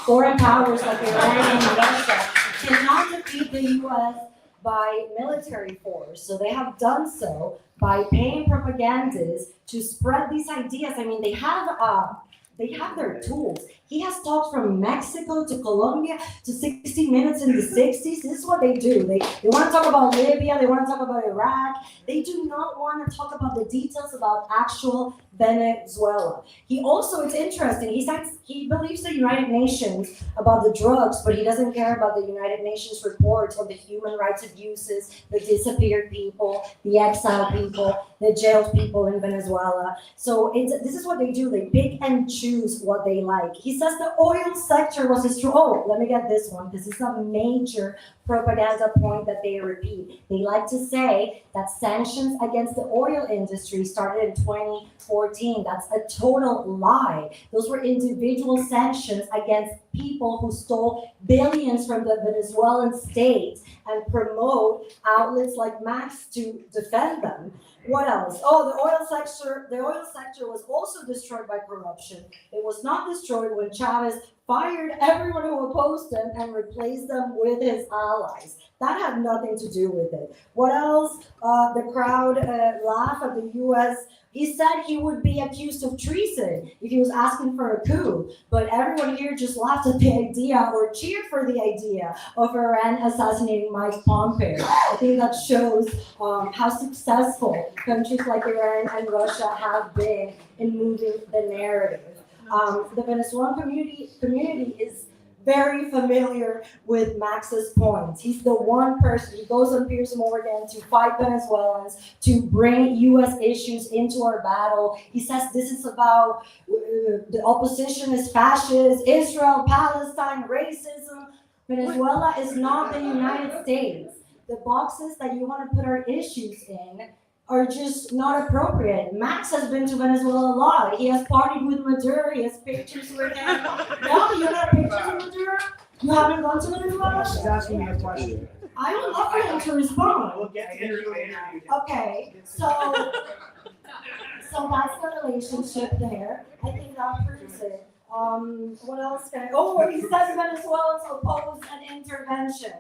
Speaker 5: Foreign powers like Iran and Russia cannot defeat the U.S. by military force. So they have done so by paying propagandists to spread these ideas. I mean, they have their tools. He has talked from Mexico to Colombia to 60 Minutes in the 60s. This is what they do. They want to talk about Libya. They want to talk about Iraq. They do not want to talk about the details about actual Venezuela. He also, it's interesting, he believes the United Nations about the drugs, but he doesn't care about the United Nations reports on the human rights abuses, the disappeared people, the exiled people, the jailed people in Venezuela. So this is what they do. They pick and choose what they like. He says the oil sector was destroyed. Oh, let me get this one, because this is a major propaganda point that they repeat. They like to say that sanctions against the oil industry started in 2014. That's a total lie. Those were individual sanctions against people who stole billions from the Venezuelan state and promote outlets like Max to defend them. What else? Oh, the oil sector was also destroyed by corruption. It was not destroyed when Chavez fired everyone who opposed him and replaced them with his allies. That had nothing to do with it. What else? The crowd laughed at the U.S. He said he would be accused of treason if he was asking for a coup. But everyone here just laughed at the idea or cheered for the idea of Iran assassinating Mike Pompeo. I think that shows how successful countries like Iran and Russia have been in moving the narrative. The Venezuelan community is very familiar with Max's points. He's the one person, he goes on Piers Morgan to fight Venezuelans, to bring U.S. issues into our battle. He says this is about the opposition is fascist, Israel, Palestine, racism. Venezuela is not the United States. The boxes that you want to put our issues in are just not appropriate. Max has been to Venezuela a lot. He has partied with Maduro. He has pictures with him. No, you have pictures of Maduro? You haven't gone to Venezuela?
Speaker 2: She's asking me a question.
Speaker 5: I would love for him to respond.
Speaker 2: We'll get to you later.
Speaker 5: Okay, so that's the relationship there. I think that proves it. What else can I? Oh, he says Venezuelans oppose an intervention.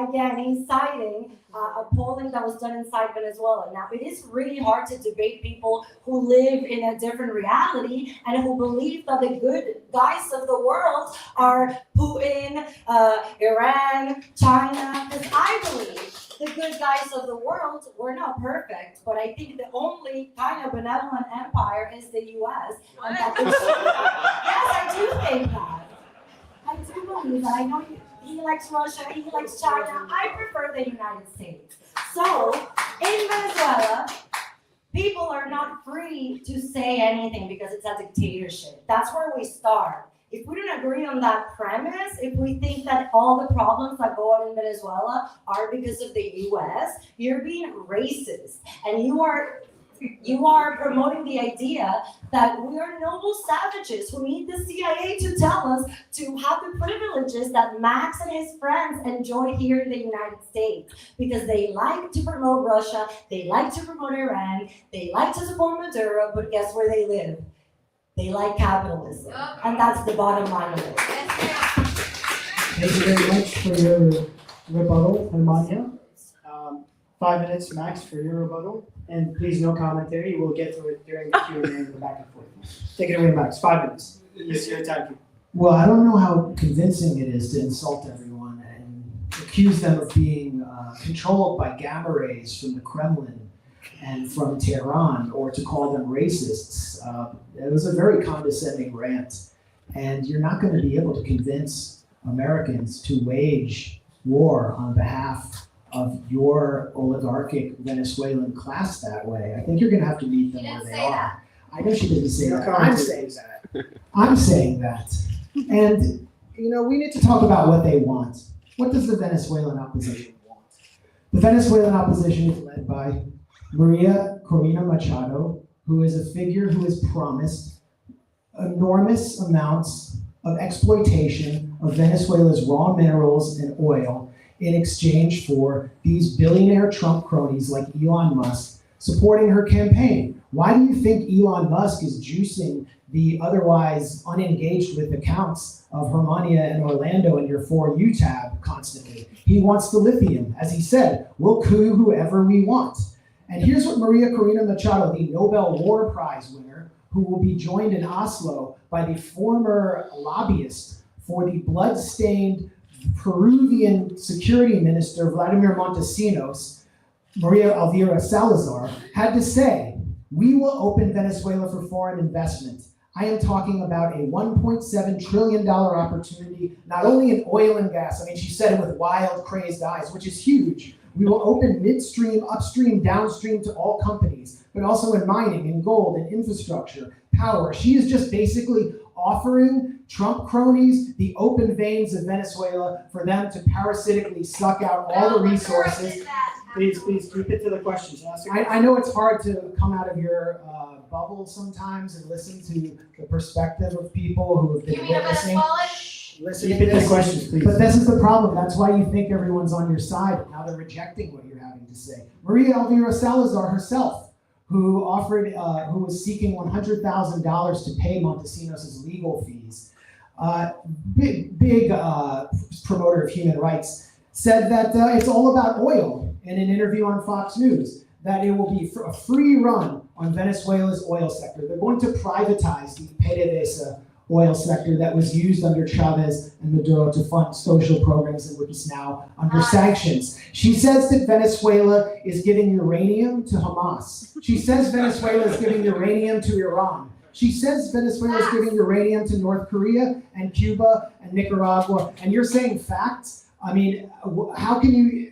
Speaker 5: Again, he's citing a polling that was done inside Venezuela. Now, it is really hard to debate people who live in a different reality and who believe that the good guys of the world are Putin, Iran, China. Because I believe the good guys of the world, we're not perfect, but I think the only kind of benevolent empire is the U.S. And that yes, I do think that. I do believe that. I know he likes Russia, he likes China. I prefer the United States. So, in Venezuela, people are not free to say anything because it's a dictatorship. That's where we start. If we don't agree on that premise, if we think that all the problems that go on in Venezuela are because of the U.S., you're being racist. And you are promoting the idea that we are noble savages who need the CIA to tell us to have the privileges that Max and his friends enjoy here in the United States. Because they like to promote Russia, they like to promote Iran, they like to support Maduro, but guess where they live? They like capitalism. And that's the bottom line of it.
Speaker 2: Thank you very much for your rebuttal, Germania. 5 minutes max for your rebuttal. And please, no commentary. We'll get to it during the Q&A and the back and forth. Take it away, Max. 5 minutes. It's your time.
Speaker 7: Well, I don't know how convincing it is to insult everyone and accuse them of being controlled by gamma rays from the Kremlin and from Tehran, or to call them racists. It was a very condescending rant, and you're not going to be able to convince Americans to wage war on behalf of your oligarchic Venezuelan class that way. I think you're going to have to meet them
Speaker 3: She
Speaker 7: where
Speaker 3: didn't
Speaker 7: they
Speaker 3: say
Speaker 7: are.
Speaker 3: that.
Speaker 7: I know she didn't say that.
Speaker 2: No
Speaker 7: I'm
Speaker 2: comment.
Speaker 7: saying that. I'm saying that. And, we need to talk about what they want. What does the Venezuelan opposition want? The Venezuelan opposition is led by Maria Corina Machado, who is a figure who has promised enormous amounts of exploitation of Venezuela's raw minerals and oil in exchange for these billionaire Trump cronies like Elon Musk supporting her campaign. Why do you think Elon Musk is juicing the otherwise unengaged with accounts of Germania and Orlando in your For You tab constantly? He wants the lithium. As he said, we'll coup whoever we want. And here's what Maria Corina Machado, the Nobel War Prize winner, who will be joined in Oslo by the former lobbyist for the blood-stained Peruvian security minister, Vladimir Montesinos, Maria Elvira Salazar, had to say, we will open Venezuela for foreign investment. I am talking about a $1.7 trillion opportunity, not only in oil and gas. I mean, she said it with wild, crazed eyes, which is huge. We will open midstream, upstream, downstream to all companies, but also in mining, in gold, in infrastructure, power. She is just basically offering Trump cronies the open veins of Venezuela for them to parasitically suck out all the resources.
Speaker 2: Please keep it to the questions.
Speaker 7: I know it's hard to come out of your bubble sometimes and listen to the perspective of people who have been witnessing. Listening
Speaker 2: Keep it
Speaker 7: to
Speaker 2: to
Speaker 7: this.
Speaker 2: questions, please.
Speaker 7: But this is the problem. That's why you think everyone's on your side. Now they're rejecting what you're having to say. Maria Elvira Salazar herself, who was seeking $100,000 to pay Montesinos' legal fees, big promoter of human rights, said that it's all about oil in an interview on Fox News, that it will be a free run on Venezuela's oil sector. They're going to privatize the PDVSA oil sector that was used under Chavez and Maduro to fund social programs and which is now under sanctions. She says that Venezuela is giving uranium to Hamas. She says Venezuela is giving uranium to Iran. She says Venezuela is giving uranium to North Korea and Cuba and Nicaragua. And you're saying facts? I mean, how can you,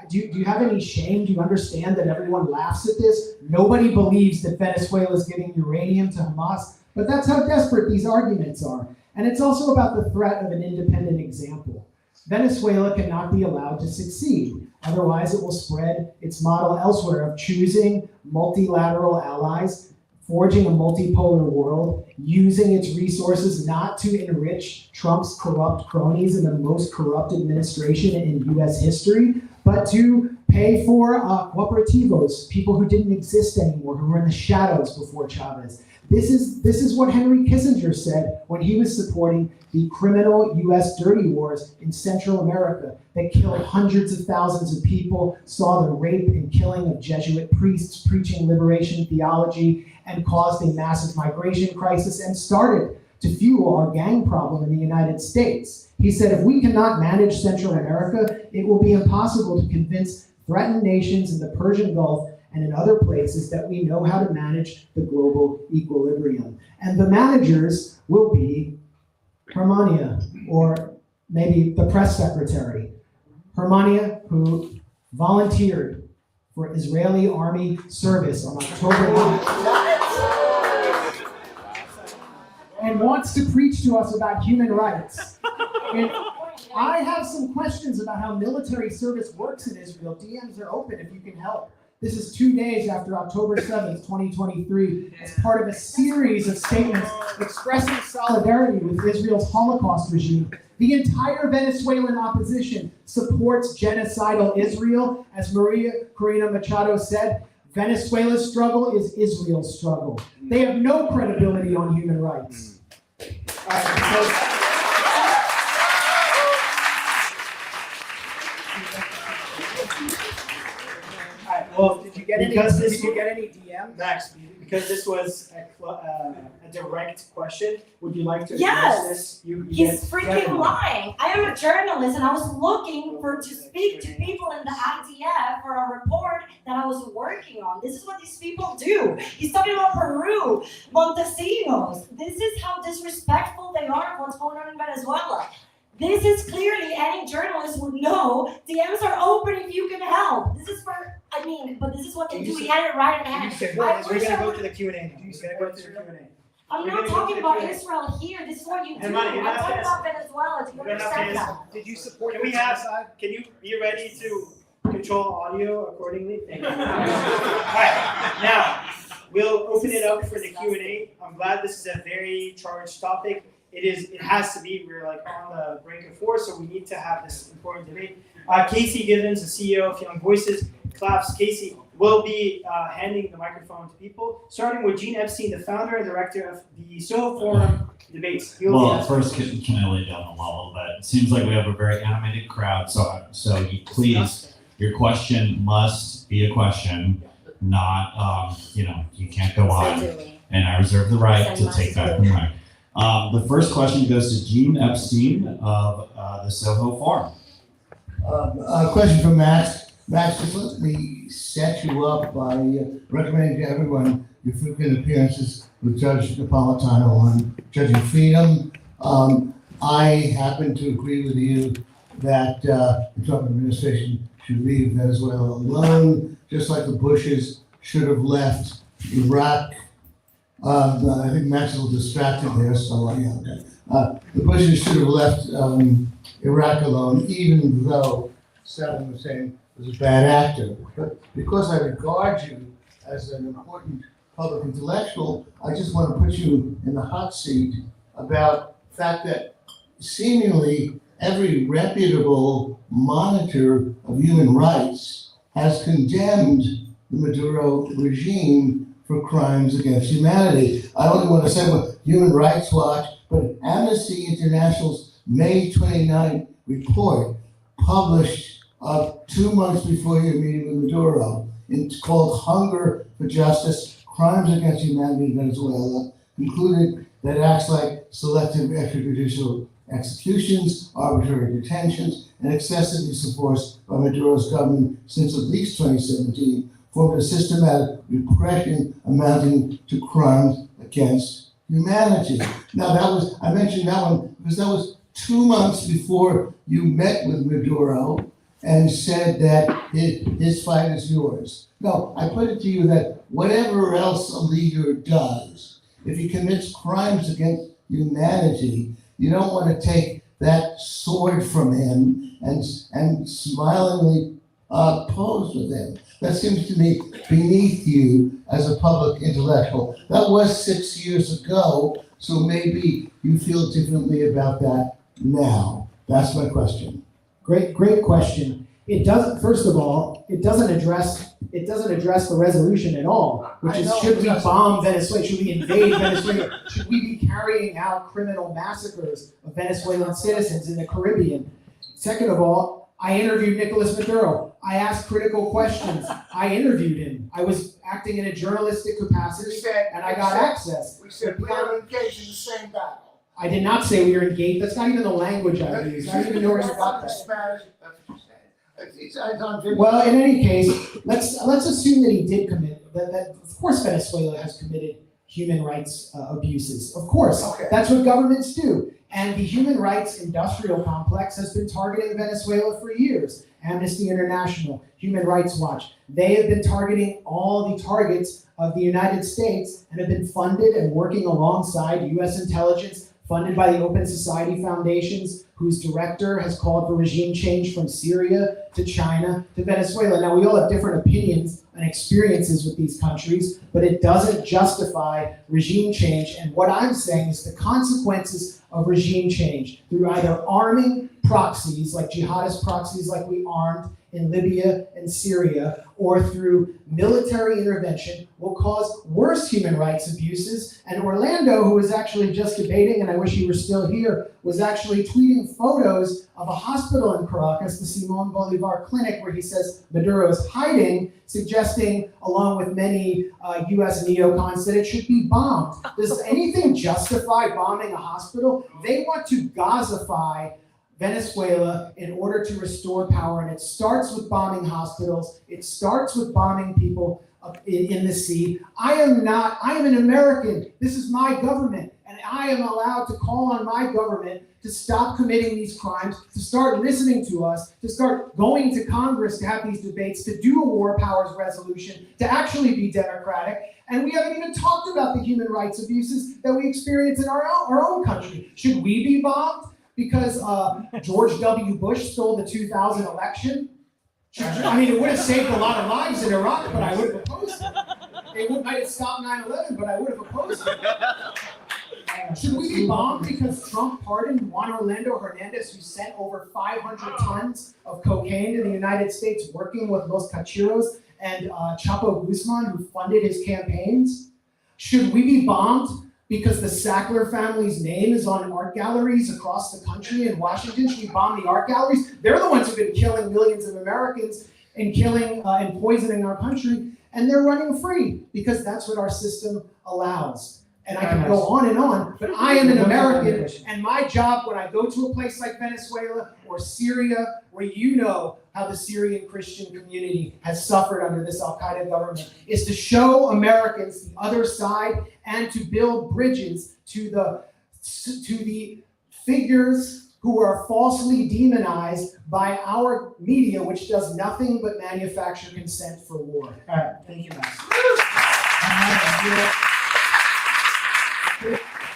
Speaker 7: do you have any shame? Do you understand that everyone laughs at this? Nobody believes that Venezuela is giving uranium to Hamas. But that's how desperate these arguments are. And it's also about the threat of an independent example. Venezuela cannot be allowed to succeed. Otherwise, it will spread its model elsewhere of choosing multilateral allies, forging a multipolar world, using its resources not to enrich Trump's corrupt cronies in the most corrupt administration in US history, but to pay for cooperativos, people who didn't exist anymore, who were in the shadows before Chavez. This is what Henry Kissinger said when he was supporting the criminal US dirty wars in Central America that killed hundreds of thousands of people, saw the rape and killing of Jesuit priests preaching liberation theology, and caused a massive migration crisis and started to fuel our gang problem in the United States. He said, if we cannot manage Central America, it will be impossible to convince threatened nations in the Persian Gulf and in other places that we know how to manage the global equilibrium. And the managers will be Germania, or maybe the press secretary. Germania, who volunteered for Israeli army service on October 9th. And wants to preach to us about human rights. And I have some questions about how military service works in Israel. DMs are open if you can help. This is 2 days after October 7th, 2023, as part of a series of statements expressing solidarity with Israel's Holocaust regime. The entire Venezuelan opposition supports genocidal Israel. As Maria Corina Machado said, Venezuela's struggle is Israel's struggle. They have no credibility on human rights.
Speaker 2: Well, did you get any DM? Max, because this was a direct question, would you like to address this?
Speaker 5: He's freaking lying. I am a journalist and I was looking to speak to people in the IDF for a report that I was working on. This is what these people do. He's talking about Peru, Montesinos. This is how disrespectful they are of what's going on in Venezuela. This is clearly, any journalist would know, DMs are open if you can what to do. He had it right at hand.
Speaker 2: We're gonna go to the Q&A.
Speaker 5: I'm not talking about Israel here. This is what you do. I'm talking about Venezuela. Do you understand that?
Speaker 2: Did you support? Can you be ready to control audio accordingly? Thank you. All right, now we'll open it up for the Q&A. I'm glad this is a very charged topic. It has to be. We're like on the brink of war, so we need to have this important debate. Casey Givens, the CEO of Young Voices, claps. Casey will be handing the microphone to people, starting with Gene Epstein, the founder and director of the Soho Forum debates.
Speaker 4: Well, first, can I lay down the law a little bit? It seems like we have a very animated crowd, so you please, your question must be a question, not, you can't go on. And I reserve the right to take back the mic. The first question goes to Gene Epstein of the Soho Forum.
Speaker 8: A question for Max. Max, just let me set you up by recommending to everyone your frequent appearances with Judge Napolitano on judging freedom. I happen to agree with you that the Trump administration should leave Venezuela alone, just like the Bushes should have left Iraq. I think Max is a little distracted there, so yeah, okay. The Bushes should have left Iraq alone, even though Saddam Hussein was a bad actor. But because I regard you as an important public intellectual, I just want to put you in the hot seat about the fact that seemingly every reputable monitor of human rights has condemned the Maduro regime for crimes against humanity. I only want to say what Human Rights Watch, but Amnesty International's May 29 report published 2 months before your meeting with Maduro. It's called Hunger for Justice, Crimes Against Humanity in Venezuela, concluded that acts like selective extrajudicial executions, arbitrary detentions, and excessive use of force by Maduro's government since at least 2017 formed a systematic repression amounting to crimes against humanity. Now I mentioned that one because that was 2 months before you met with Maduro and said that his fight is yours. No, I put it to you that whatever else a leader does, if he commits crimes against humanity, you don't want to take that sword from him and smilingly pose with him. That seems to me beneath you as a public intellectual. That was 6 years ago, so maybe you feel differently about that now. That's my question.
Speaker 7: Great question. It doesn't. First of all, it doesn't address the resolution at all, which is should we bomb Venezuela? Should we invade Venezuela? Should we be carrying out criminal massacres of Venezuelan citizens in the Caribbean? Second of all, I interviewed Nicolas Maduro. I asked critical questions. I interviewed him. I was acting in a journalistic capacity, and I got access.
Speaker 8: We said we are engaged in the same battle.
Speaker 7: I did not say we were engaged. That's not even the language I used. I don't even know where you got that.
Speaker 8: Spanish, that's what you said. It's on video.
Speaker 7: Well, in any case, let's assume that he did commit that. Of course, Venezuela has committed human rights abuses. Of course,
Speaker 8: Okay.
Speaker 7: That's what governments do. And the human rights industrial complex has been targeting Venezuela for years. Amnesty International, Human Rights Watch, they have been targeting all the targets of the United States and have been funded and working alongside U.S. intelligence, funded by the Open Society Foundations, whose director has called for regime change from Syria to China to Venezuela. Now, we all have different opinions and experiences with these countries, but it doesn't justify regime change. And what I'm saying is the consequences of regime change through either arming proxies, like jihadist proxies like we armed in Libya and Syria, or through military intervention will cause worse human rights abuses. And Orlando, who was actually just debating, and I wish he were still here, was actually tweeting photos of a hospital in Caracas, the Simon Bolivar Clinic, where he says Maduro is hiding, suggesting, along with many US neocons, that it should be bombed. Does anything justify bombing a hospital? They want to Gazify Venezuela in order to restore power, and it starts with bombing hospitals. It starts with bombing people in the sea. I am an American. This is my government. And I am allowed to call on my government to stop committing these crimes, to start listening to us, to start going to Congress to have these debates, to do a war powers resolution, to actually be democratic. And we haven't even talked about the human rights abuses that we experience in our own country. Should we be bombed because George W. Bush stole the 2000 election? I mean, it would have saved a lot of lives in Iraq, but I would have opposed it. It might have stopped 9/11, but I would have opposed it. Should we be bombed because Trump pardoned Juan Orlando Hernandez, who sent over 500 tons of cocaine to the United States, working with Los Cachiros and Chapo Guzman, who funded his campaigns? Should we be bombed because the Sackler family's name is on art galleries across the country in Washington? Should we bomb the art galleries? They're the ones who've been killing millions of Americans and killing and poisoning our country, and they're running free because that's what our system allows. And I can go on, but I am an American, and my job when I go to a place like Venezuela or Syria, where you know how the Syrian Christian community has suffered under this Al-Qaeda government, is to show Americans the other side and to build bridges to the figures who are falsely demonized by our media, which does nothing but manufacture consent for war.
Speaker 2: All right, thank you, Max.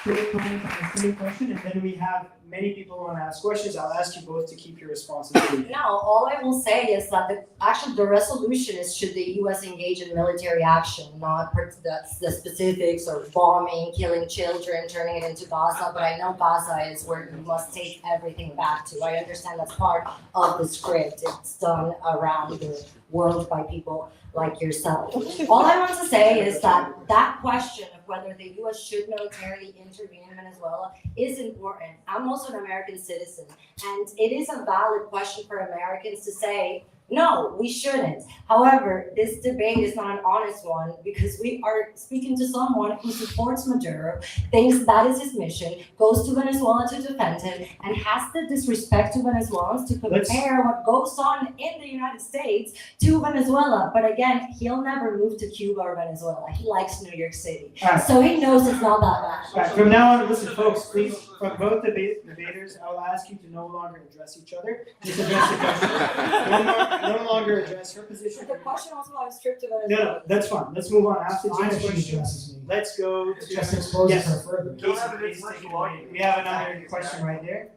Speaker 2: Quick comment on the same question, and then we have many people who want to ask questions. I'll ask you both to keep your responses brief.
Speaker 5: No, all I will say is that the resolution is should the U.S. engage in military action, not the specifics or bombing, killing children, turning it into Gaza. But I know Gaza is where you must take everything back to. I understand that's part of the script. It's done around the world by people like yourself. All I want to say is that question of whether the U.S. should militarily intervene in Venezuela is important. I'm also an American citizen, and it is a valid question for Americans to say, no, we shouldn't. However, this debate is not an honest one because we are speaking to someone who supports Maduro, thinks that is his mission, goes to Venezuela to defend him, and has the disrespect to Venezuelans to compare what goes on in the United States to Venezuela. But again, he'll never move to Cuba or Venezuela. He likes New York City.
Speaker 2: Right.
Speaker 5: So he knows it's not that bad.
Speaker 2: All right, from now on, listen, folks, please, from both debaters, I will ask you to no longer address each other. Just address the question. No longer address her position.
Speaker 5: The question also was strict to Venezuela.
Speaker 2: No, that's fine. Let's move on. After
Speaker 7: Fine
Speaker 2: James'
Speaker 7: if she
Speaker 2: question,
Speaker 7: addresses me.
Speaker 2: let's go to
Speaker 7: Just exposes
Speaker 2: Yes.
Speaker 7: her further.
Speaker 2: Casey, please take it away. We have another question right there.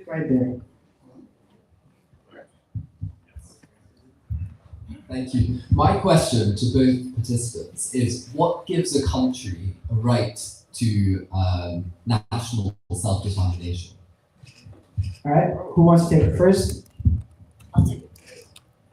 Speaker 2: Right there.
Speaker 9: Thank you. My question to both participants is, what gives a country a right to national self-determination?
Speaker 2: All right, who wants to take it first?
Speaker 5: I'll take it.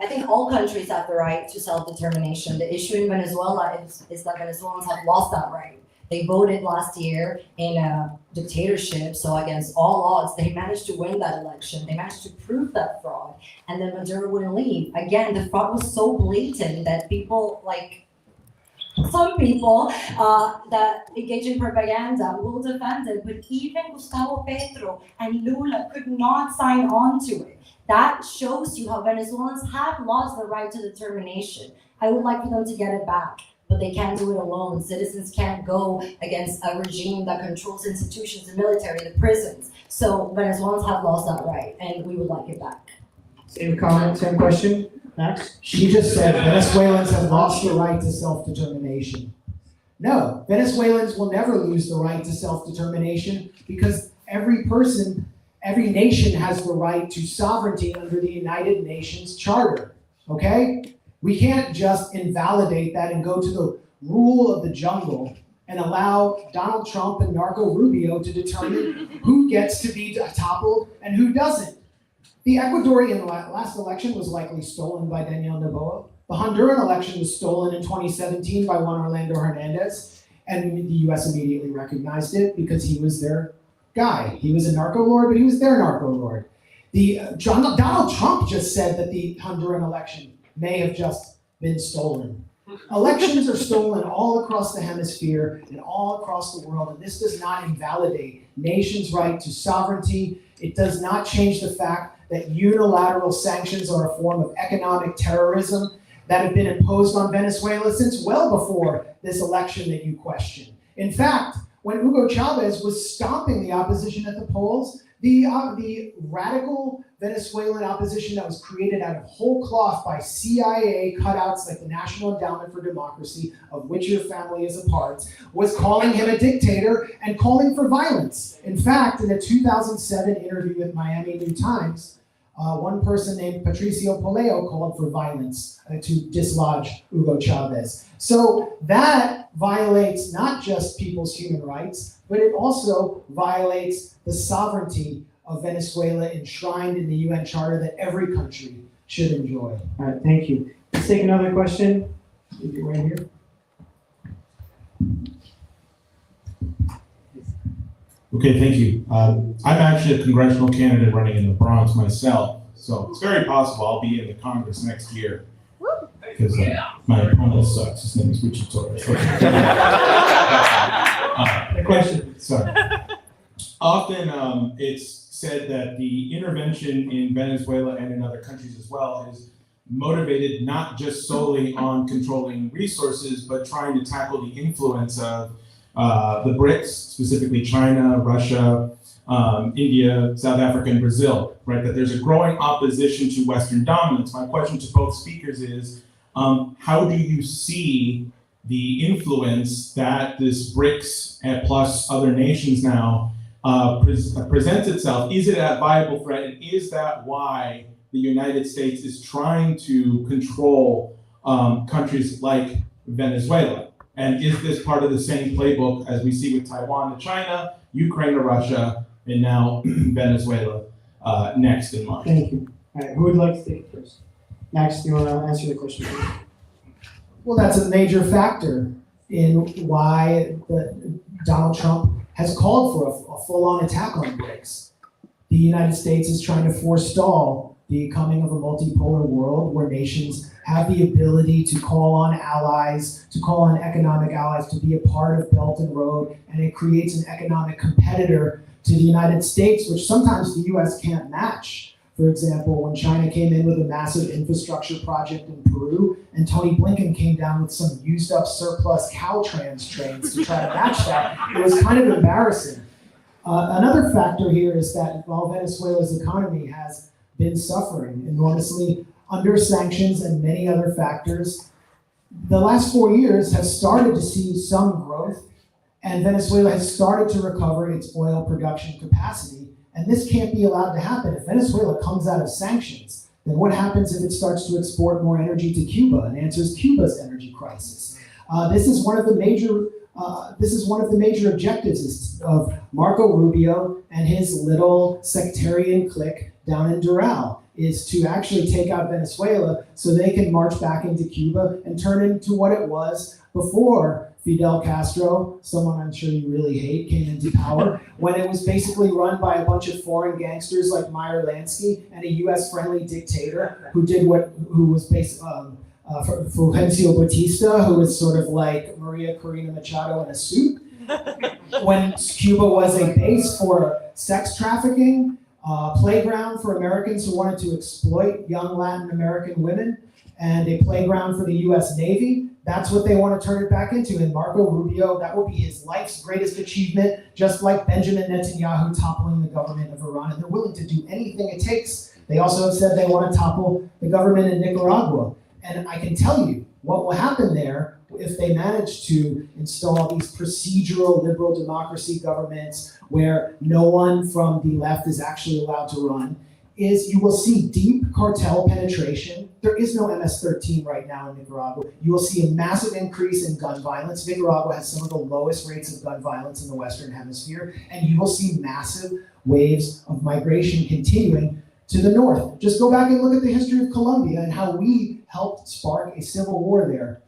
Speaker 5: I think all countries have the right to self-determination. The issue in Venezuela is that Venezuelans have lost that right. They voted last year in a dictatorship, so against all odds, they managed to win that election. They managed to prove that fraud, and then Maduro wouldn't leave. Again, the fraud was so blatant that people, like some people that engage in propaganda will defend it, but even Gustavo Petro and Lula could not sign on to it. That shows you how Venezuelans have lost the right to determination. I would like for them to get it back, but they can't do it alone. Citizens can't go against a regime that controls institutions, the military, the prisons. So Venezuelans have lost that right, and we would like it back.
Speaker 2: Same comment, same question. Max?
Speaker 7: She just said Venezuelans have lost the right to self-determination. No, Venezuelans will never lose the right to self-determination because every nation has the right to sovereignty under the United Nations Charter, okay? We can't just invalidate that and go to the rule of the jungle and allow Donald Trump and Marco Rubio to determine who gets to be toppled and who doesn't. The Ecuadorian last election was likely stolen by Daniel Noboa. The Honduran election was stolen in 2017 by Juan Orlando Hernandez, and the US immediately recognized it because he was their guy. He was a narco lord, but he was their narco lord. Donald Trump just said that the Honduran election may have just been stolen. Elections are stolen all across the hemisphere and all across the world, and this does not invalidate nations' right to sovereignty. It does not change the fact that unilateral sanctions are a form of economic terrorism, that have been imposed on Venezuela since well before this election that you question. In fact, when Hugo Chavez was stomping the opposition at the polls, the radical Venezuelan opposition that was created out of whole cloth by CIA cutouts like the National Endowment for Democracy, of which your family is a part, was calling him a dictator and calling for violence. In fact, in a 2007 interview with Miami New Times, one person named Patricio Poleo called for violence to dislodge Hugo Chavez. So that violates not just people's human rights, but it also violates the sovereignty of Venezuela enshrined in the UN Charter that every country should enjoy.
Speaker 2: All right, thank you. Let's take another question. Right here.
Speaker 10: Okay, thank you. I'm actually a congressional candidate running in the Bronx myself, so it's very possible I'll be in the Congress next year. Because my opponent sucks. His name is Richard Torres. The question, sorry. Often it's said that the intervention in Venezuela and in other countries as well is motivated not just solely on controlling resources, but trying to tackle the influence of the BRICS, specifically China, Russia, India, South Africa, and Brazil, right? That there's a growing opposition to Western dominance. My question to both speakers is, how do you see the influence that this BRICS and plus other nations now presents itself? Is it a viable threat, and is that why the United States is trying to control countries like Venezuela? And is this part of the same playbook as we see with Taiwan to China, Ukraine to Russia, and now Venezuela next in line?
Speaker 2: Thank you. All right, who would like to take it first? Max, do you want to answer the question?
Speaker 7: Well, that's a major factor in why Donald Trump has called for a full-on attack on BRICS. The United States is trying to forestall the coming of a multipolar world where nations have the ability to call on allies, to call on economic allies to be a part of Belt and Road, and it creates an economic competitor to the United States, which sometimes the US can't match. For example, when China came in with a massive infrastructure project in Peru, and Tony Blinken came down with some used up surplus Caltrans trains to try to match that, it was kind of embarrassing. Another factor here is that while Venezuela's economy has been suffering enormously under sanctions and many other factors, the last 4 years have started to see some growth, and Venezuela has started to recover its oil production capacity. And this can't be allowed to happen. If Venezuela comes out of sanctions, then what happens if it starts to export more energy to Cuba and answers Cuba's energy crisis? This is one of the major objectives of Marco Rubio and his little sectarian clique down in Doral, is to actually take out Venezuela so they can march back into Cuba and turn it into what it was before Fidel Castro, someone I'm sure you really hate, came into power, when it was basically run by a bunch of foreign gangsters like Meyer Lansky and a US-friendly dictator who was based Fulgencio Batista, who was sort of like Maria Corina Machado in a suit. When Cuba was a base for sex trafficking, playground for Americans who wanted to exploit young Latin American women, and a playground for the US Navy. That's what they want to turn it back into. And Marco Rubio, that will be his life's greatest achievement, just like Benjamin Netanyahu toppling the government of Iran. And they're willing to do anything it takes. They also have said they want to topple the government in Nicaragua. And I can tell you what will happen there if they manage to install these procedural liberal democracy governments where no one from the left is actually allowed to run, is you will see deep cartel penetration. There is no MS-13 right now in Nicaragua. You will see a massive increase in gun violence. Nicaragua has some of the lowest rates of gun violence in the Western Hemisphere, and you will see massive waves of migration continuing to the north. Just go back and look at the history of Colombia and how we helped spark a civil war there.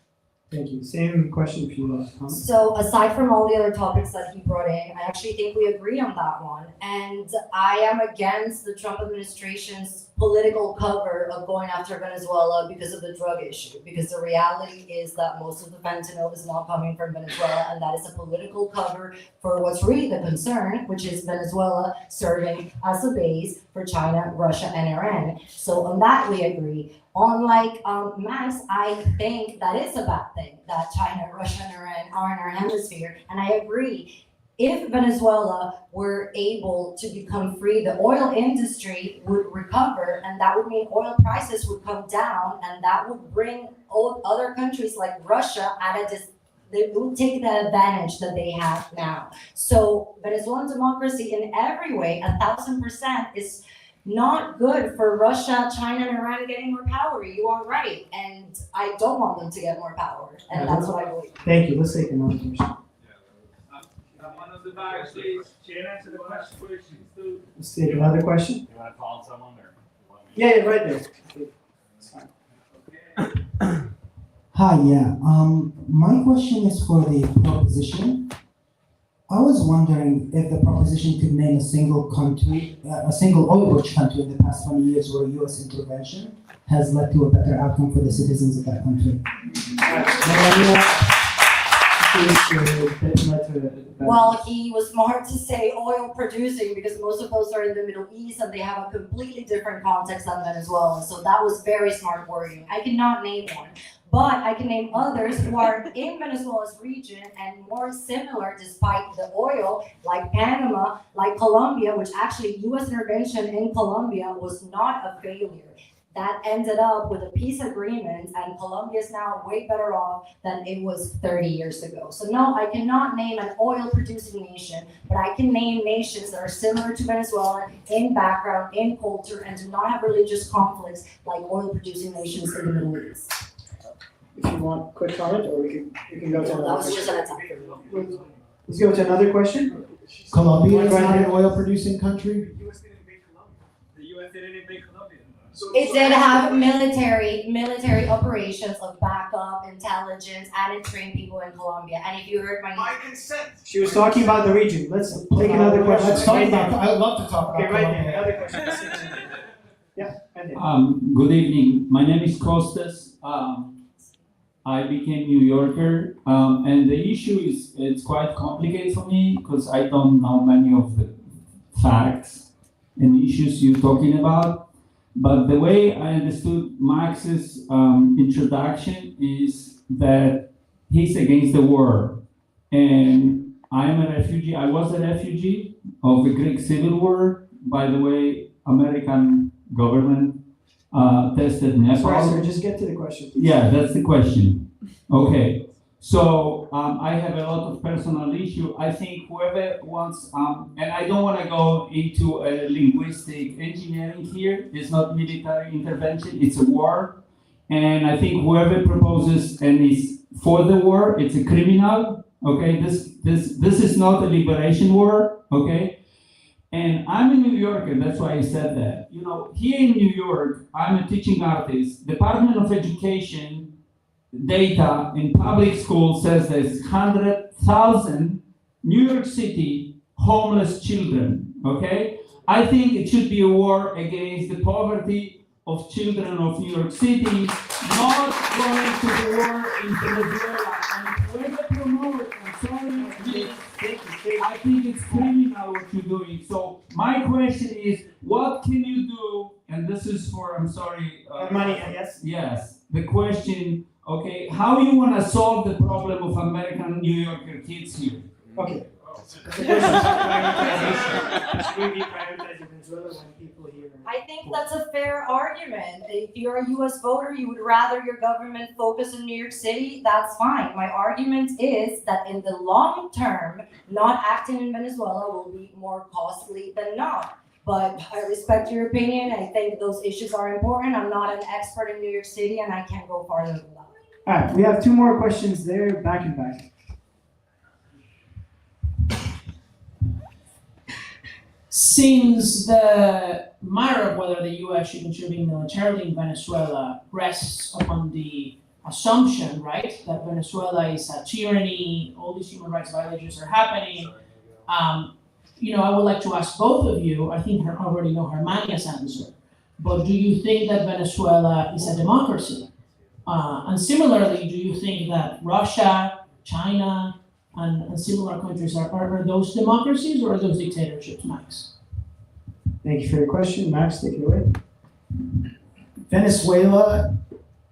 Speaker 2: Thank you. Same question for you, Tom.
Speaker 5: So aside from all the other topics that he brought in, I actually think we agree on that one. And I am against the Trump administration's political cover of going after Venezuela because of the drug issue. Because the reality is that most of the fentanyl is not coming from Venezuela, and that is a political cover for what's really the concern, which is Venezuela serving as a base for China, Russia, and Iran. So on that we agree. Unlike Max, I think that is a bad thing that China, Russia, and Iran are in our hemisphere, and I agree. If Venezuela were able to become free, the oil industry would recover, and that would mean oil prices would come down, and that would bring all other countries like Russia they would take the advantage that they have now. So Venezuelan democracy in every way, 1,000%, is not good for Russia, China, and Iran getting more power. You are right, and I don't want them to get more power, and that's what I believe.
Speaker 2: Thank you. Let's take another question.
Speaker 11: One of the back, please. Can answer the question, please.
Speaker 2: Let's take another question.
Speaker 11: You want to call someone or?
Speaker 2: Yeah, right there. It's fine.
Speaker 7: Hi, yeah. My question is for the proposition. I was wondering if the proposition could name a single country, a single oil-rich country in the past 20 years where U.S. intervention has led to a better outcome for the citizens of that country.
Speaker 5: Well, he was smart to say oil producing because most of those are in the Middle East and they have a completely different context than Venezuela. So that was very smart wording. I cannot name one, but I can name others who are in Venezuela's region and more similar despite the oil, like Panama, like Colombia, which actually U.S. intervention in Colombia was not a failure. That ended up with a peace agreement, and Colombia is now way better off than it was 30 years ago. So no, I cannot name an oil-producing nation, but I can name nations that are similar to Venezuela in background, in culture, and do not have religious conflicts like oil-producing nations in the Middle East.
Speaker 2: If you want quick comment, or we can go to
Speaker 5: That
Speaker 2: another
Speaker 5: was just
Speaker 2: question.
Speaker 5: an attack.
Speaker 2: Let's go to another question.
Speaker 7: Colombia is not an oil-producing country?
Speaker 11: The U.S. didn't invade Colombia. The U.S. didn't invade Colombia.
Speaker 5: It did have military operations of backup, intelligence, and it trained people in Colombia. And if you heard my
Speaker 11: consent.
Speaker 2: She was talking about the region. Let's take another question.
Speaker 7: Let's talk
Speaker 2: Right
Speaker 7: about,
Speaker 2: there.
Speaker 7: I'd love to talk about
Speaker 2: Okay, right
Speaker 7: Colombia.
Speaker 2: there. Another question. Yeah, right there.
Speaker 12: Good evening. My name is Costas. I became New Yorker, and the issue is it's quite complicated for me because I don't know many of the facts and issues you're talking about. But the way I understood Max's introduction is that he's against the war, and I'm a refugee. I was a refugee of the Greek Civil War. By the way, American government tested Nepal.
Speaker 2: Sorry, sir, just get to the question, please.
Speaker 12: Yeah, that's the question. Okay, so I have a lot of personal issue. I think whoever wants, and I don't want to go into a linguistic engineering here. It's not military intervention, it's a war. And I think whoever proposes and is for the war, it's a criminal. Okay, this is not a liberation war. Okay. And I'm a New Yorker, that's why I said that. You know, here in New York, I'm a teaching artist. Department of Education data in public schools says there's 100,000 New York City homeless children, okay? I think it should be a war against the poverty of children of New York City, not going to the war in Venezuela. And whoever promotes, I'm sorry, please, I think it's criminal what you're doing. So my question is, what can you do? And this is for, I'm sorry.
Speaker 2: Money, yes?
Speaker 12: Yes. The question, okay, how you want to solve the problem of American New Yorker kids here?
Speaker 2: Okay. The question is prioritization. Should we be prioritizing Venezuela when people here?
Speaker 5: I think that's a fair argument. If you're a U.S. voter, you would rather your government focus on New York City, that's fine. My argument is that in the long term, not acting in Venezuela will be more costly than not. But I respect your opinion. I think those issues are important. I'm not an expert in New York City, and I can't go farther than that.
Speaker 2: All right, we have two more questions there, back and back.
Speaker 13: Since the matter of whether the U.S. should intervene militarily in Venezuela rests upon the assumption, right, that Venezuela is a tyranny, all these human rights violations are happening, I would like to ask both of you, I think I already know Germania's answer, but do you think that Venezuela is a democracy? And similarly, do you think that Russia, China, and similar countries are those democracies or are those dictatorships, Max?
Speaker 2: Thank you for your question. Max, take it away. Venezuela,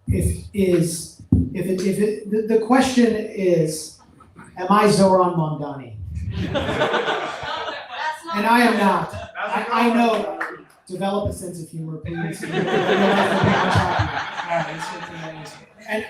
Speaker 2: the question is, am I Zoran Mondani? And I am not. I know. Develop a sense of humor, please. And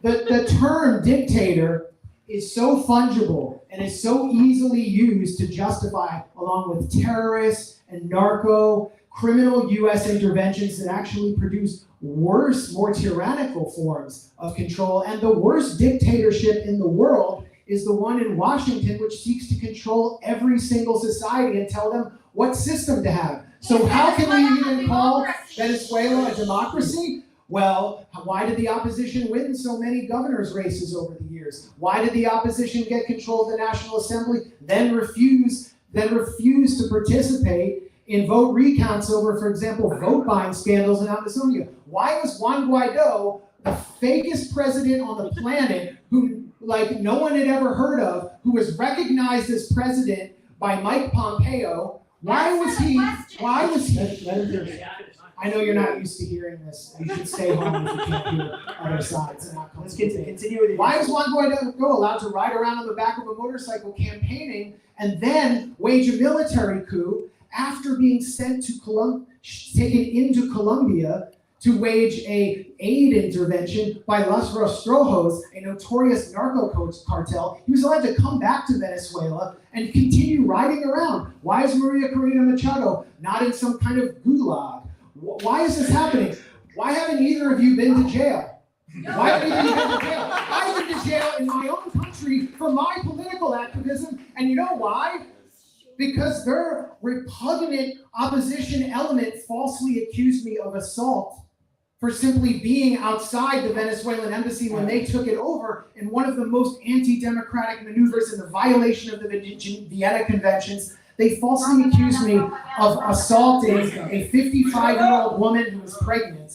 Speaker 2: the term dictator is so fungible and is so easily used to justify, along with terrorists and narco, criminal U.S. interventions that actually produce worse, more tyrannical forms of control. And the worst dictatorship in the world is the one in Washington, which seeks to control every single society and tell them what system to have. So how can we even call Venezuela a democracy? Well, why did the opposition win so many governor's races over the years? Why did the opposition get control of the National Assembly, then refuse to participate in vote recounts over, for example, vote buying scandals in Amazonia? Why was Juan Guaido the fakest president on the planet who, like, no one had ever heard of, who was recognized as president by Mike Pompeo? Why was he? I know you're not used to hearing this. You should stay home if you can't hear other sides. Let's continue with it. Why is Juan Guaido allowed to ride around on the back of a motorcycle campaigning and then wage a military coup after being taken into Colombia to wage a aid intervention by Los Rastrojos, a notorious narco cartel? He was allowed to come back to Venezuela and continue riding around. Why is Maria Corina Machado not in some kind of gulag? Why is this happening? Why haven't either of you been to jail? Why haven't either of you been to jail? I've been to jail in my own country for my political activism, and you know why? Because their repugnant opposition element falsely accused me of assault for simply being outside the Venezuelan embassy when they took it over in one of the most anti-democratic maneuvers in the violation of the Vienna Conventions. They falsely accused me of assaulting a 55-year-old woman who was pregnant.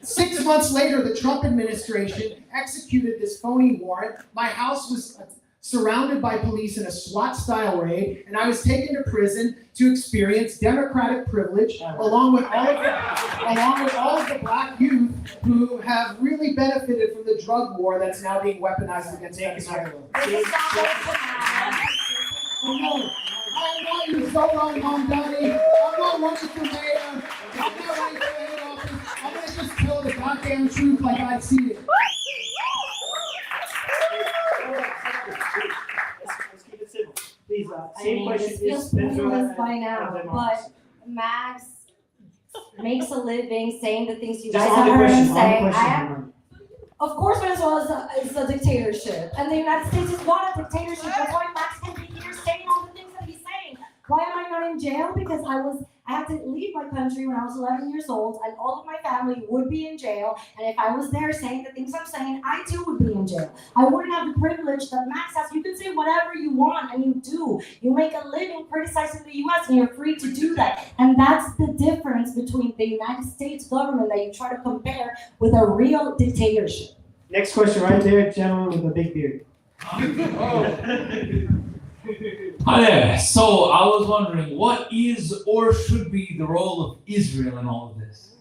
Speaker 2: 6 months later, the Trump administration executed this phony warrant. My house was surrounded by police in a SWAT-style raid, and I was taken to prison to experience democratic privilege, along with all of the black youth who have really benefited from the drug war that's now being weaponized against Venezuela. I'm not you, Zoran Mondani. I'm not running for mayor. I'm not running for any office. I'm going to just tell the goddamn truth like I see it. Let's keep it simple. Please, same question.
Speaker 5: It feels pointless by now, but Max makes a living saying the things you guys have heard him say. Of course, Venezuela is a dictatorship, and the United States is not a dictatorship. That's why Max can be here saying all the things that he's saying. Why am I not in jail? Because I had to leave my country when I was 11 years old, and all of my family would be in jail. And if I was there saying the things I'm saying, I too would be in jail. I wouldn't have the privilege that Max has. You can say whatever you want, and you do. You make a living criticizing the U.S., and you're free to do that. And that's the difference between the United States government that you try to compare with a real dictatorship.
Speaker 2: Next question right there, gentleman with the big beard.
Speaker 14: Hi there. So I was wondering, what is or should be the role of Israel in all of this?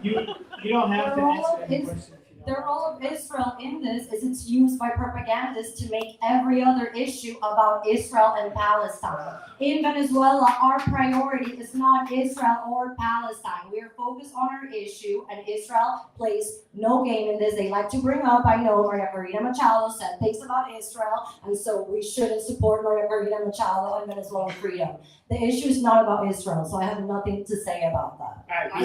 Speaker 2: You don't have to answer any question.
Speaker 5: The role of Israel in this is it's used by propagandists to make every other issue about Israel and Palestine. In Venezuela, our priority is not Israel or Palestine. We are focused on our issue, and Israel plays no game in this. They like to bring up, I know Maria Corina Machado said things about Israel, and so we shouldn't support Maria Corina Machado and Venezuelan freedom. The issue is not about Israel, so I have nothing to say about that.
Speaker 2: I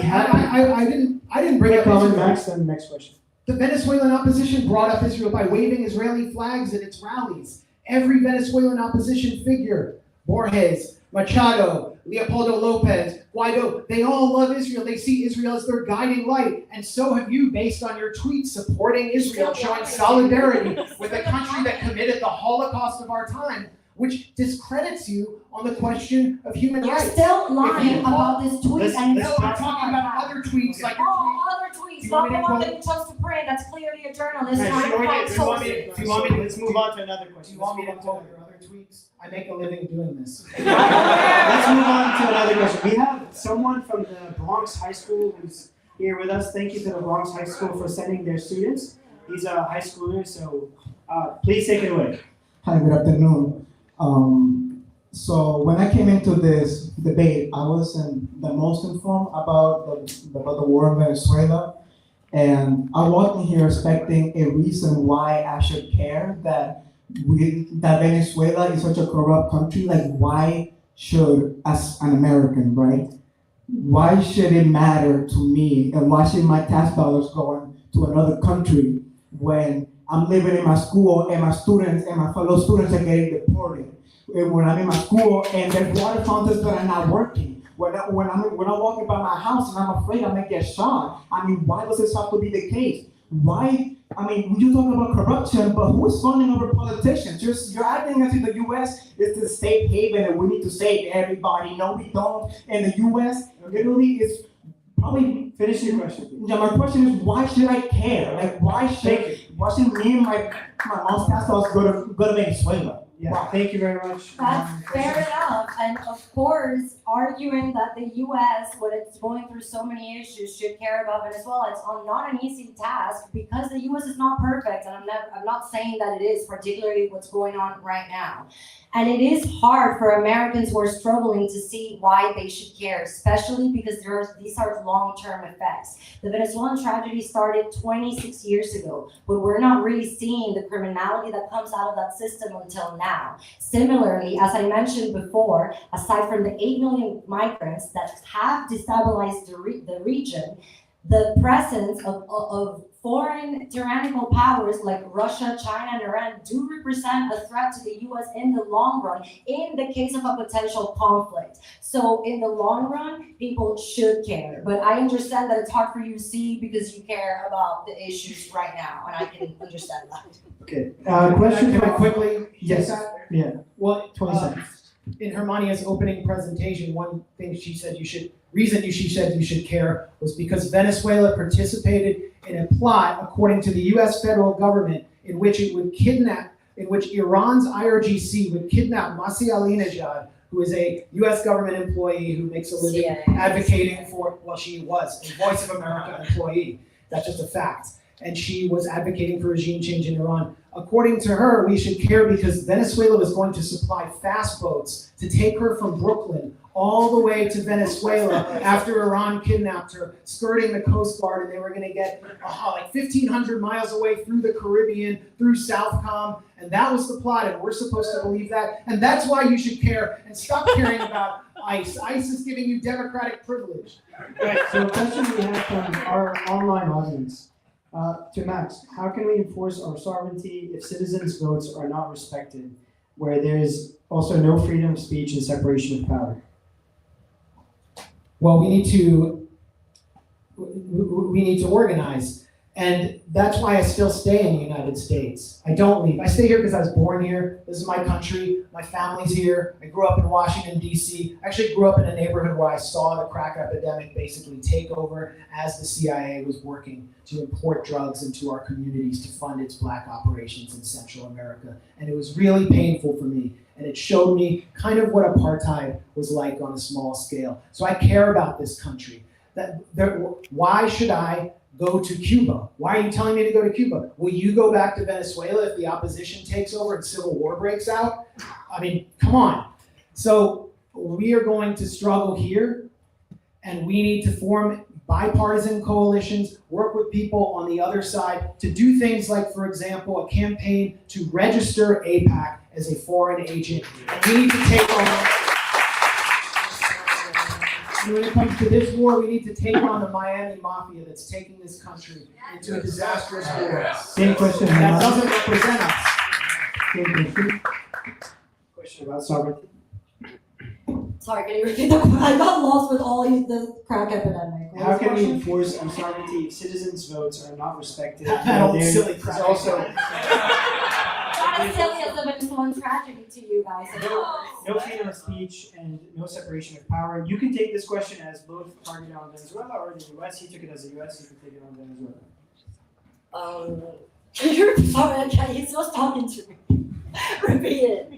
Speaker 2: didn't bring up Israel. Max, then the next question. The Venezuelan opposition brought up Israel by waving Israeli flags at its rallies. Every Venezuelan opposition figure, Borges, Machado, Leopoldo Lopez, Guaido, they all love Israel. They see Israel as their guiding light. And so have you, based on your tweets supporting Israel, showing solidarity with a country that committed the Holocaust of our time.
Speaker 7: which discredits you on the question of human
Speaker 5: You're
Speaker 7: rights.
Speaker 5: still lying about this tweet, and
Speaker 7: No, I'm talking about other tweets like your tweet.
Speaker 5: other tweets,
Speaker 7: You
Speaker 5: not
Speaker 7: want
Speaker 5: the
Speaker 7: me to
Speaker 5: one
Speaker 7: quote-
Speaker 5: that you chose to print. That's clearly a journalist
Speaker 2: Right,
Speaker 5: trying to find
Speaker 7: Do you want me
Speaker 5: sources.
Speaker 7: to- do you want me to-
Speaker 2: Let's move on to another
Speaker 7: Do
Speaker 2: question.
Speaker 7: you want me to quote your other tweets? I make a living doing this.
Speaker 2: Let's move on to another question. We have someone from the Bronx High School who's here with us. Thank you to the Bronx High School for sending their students. He's a high schooler, so please take it away.
Speaker 15: Hi, good afternoon. So when I came into this debate, I wasn't the most informed about the war in Venezuela. And I walked in here expecting a reason why I should care that Venezuela is such a corrupt country. Like, why should, as an American, right? Why should it matter to me, and why should my tax dollars go to another country when I'm living in my school and my students and my fellow students are getting deported? And when I'm in my school and there's water fountains that are not working. When I'm walking by my house and I'm afraid I may get shot. I mean, why does this have to be the case? Why? I mean, you talk about corruption, but who is funding our politicians? You're acting as if the U.S. is the safe haven and we need to save everybody. No, we don't. And the U.S. literally is probably.
Speaker 2: Finish your question.
Speaker 15: Yeah, my question is, why should I care? Like, why should me and my mom's tax dollars go to Venezuela?
Speaker 2: Yeah, thank you very much.
Speaker 5: That's fair enough. And of course, arguing that the U.S., when it's going through so many issues, should care about Venezuela, it's not an easy task because the U.S. is not perfect. And I'm not saying that it is, particularly what's going on right now. And it is hard for Americans who are struggling to see why they should care, especially because these are long-term effects. The Venezuelan tragedy started 26 years ago, but we're not really seeing the criminality that comes out of that system until now. Similarly, as I mentioned before, aside from the 8 million migrants that have destabilized the region, the presence of foreign tyrannical powers like Russia, China, and Iran do represent a threat to the U.S. in the long run, in the case of a potential conflict. So in the long run, people should care. But I understand that it's hard for you to see because you care about the issues right now, and I can understand that.
Speaker 2: Okay. Question
Speaker 7: Can I
Speaker 2: from
Speaker 7: quickly?
Speaker 2: Yes. Yeah.
Speaker 7: Well,
Speaker 2: 20 seconds.
Speaker 7: In Germania's opening presentation, one thing she said she said you should care was because Venezuela participated in a plot, according to the U.S. federal government, in which Iran's IRGC would kidnap Masih Alinejad, who is a U.S. government employee who makes a living advocating for, well, she was a Voice of America employee. That's just a fact. And she was advocating for regime change in Iran. According to her, we should care because Venezuela was going to supply fast boats to take her from Brooklyn all the way to Venezuela after Iran kidnapped her, skirting the Coast Guard, and they were going to get like 1,500 miles away through the Caribbean, through Southcom, and that was the plot, and we're supposed to believe that, and that's why you should care, and stop caring about ICE. ICE is giving you democratic privilege.
Speaker 2: Right, so a question we have from our online audience. To Max, how can we enforce our sovereignty if citizens' votes are not respected, where there is also no freedom of speech and separation of power?
Speaker 7: Well, we need to organize, and that's why I still stay in the United States. I don't leave. I stay here because I was born here. This is my country. My family's here. I grew up in Washington, D.C. I actually grew up in a neighborhood where I saw the crack epidemic basically take over as the CIA was working to import drugs into our communities to fund its black operations in Central America. And it was really painful for me. And it showed me kind of what apartheid was like on a small scale. So I care about this country. Why should I go to Cuba? Why are you telling me to go to Cuba? Will you go back to Venezuela if the opposition takes over and civil war breaks out? I mean, come on. So we are going to struggle here, and we need to form bipartisan coalitions, work with people on the other side to do things like, for example, a campaign to register AIPAC as a foreign agent. And we need to take on, and when it comes to this war, we need to take on the Miami Mafia that's taking this country into a disastrous war.
Speaker 2: Same question.
Speaker 7: That doesn't represent us.
Speaker 2: Same question. Question about sovereignty.
Speaker 5: Sorry, can you repeat the question? I got lost with all the crack epidemic.
Speaker 2: How can we enforce our sovereignty if citizens' votes are not respected?
Speaker 7: That old
Speaker 2: There
Speaker 7: silly
Speaker 2: is
Speaker 7: crack.
Speaker 2: also
Speaker 5: not as silly as the Venezuelan tragedy to you guys. Of course.
Speaker 2: No freedom of speech and no separation of power. You can take this question as both targeted on Venezuela or the U.S. He took it as the U.S. You can take it on Venezuela.
Speaker 5: Sorry, okay, he's just talking to me. Repeat it.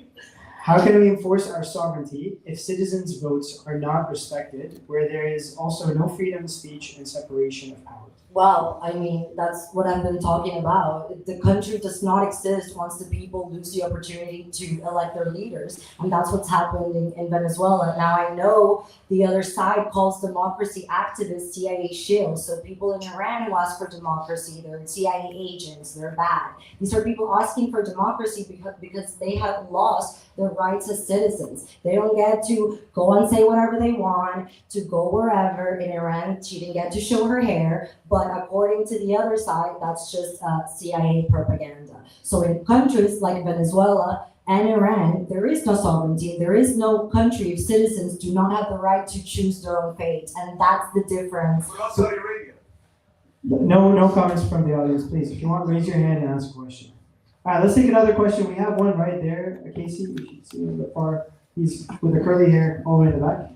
Speaker 2: How can we enforce our sovereignty if citizens' votes are not respected, where there is also no freedom of speech and separation of power?
Speaker 5: Well, I mean, that's what I've been talking about. The country does not exist once the people lose the opportunity to elect their leaders. And that's what's happened in Venezuela. Now, I know the other side calls democracy activists CIA shills. So people in Iran who ask for democracy, they're CIA agents, they're bad. These are people asking for democracy because they have lost their rights as citizens. They don't get to go and say whatever they want, to go wherever. In Iran, she didn't get to show her hair, but according to the other side, that's just CIA propaganda. So in countries like Venezuela and Iran, there is no sovereignty. There is no country if citizens do not have the right to choose their own fate. And that's the difference.
Speaker 16: What about Saudi Arabia?
Speaker 2: No comments from the audience, please. If you want, raise your hand and ask a question. All right, let's take another question. We have one right there. Casey, you should see him the far. He's with the curly hair all the way in the back.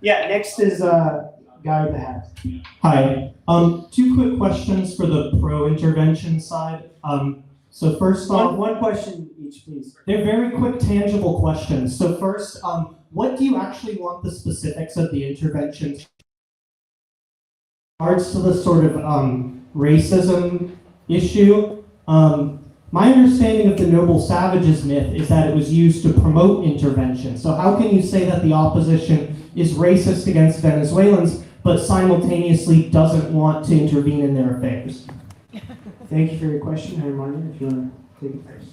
Speaker 2: Yeah, next is guy with the hat.
Speaker 17: Hi. Two quick questions for the pro-intervention side. So first off,
Speaker 2: one question each, please.
Speaker 17: They're very quick, tangible questions. So first, what do you actually want the specifics of the intervention? In regards to the sort of racism issue, my understanding of the noble savages myth is that it was used to promote intervention. So how can you say that the opposition is racist against Venezuelans, but simultaneously doesn't want to intervene in their affairs?
Speaker 2: Thank you for your question, Germania, if you want to take it first.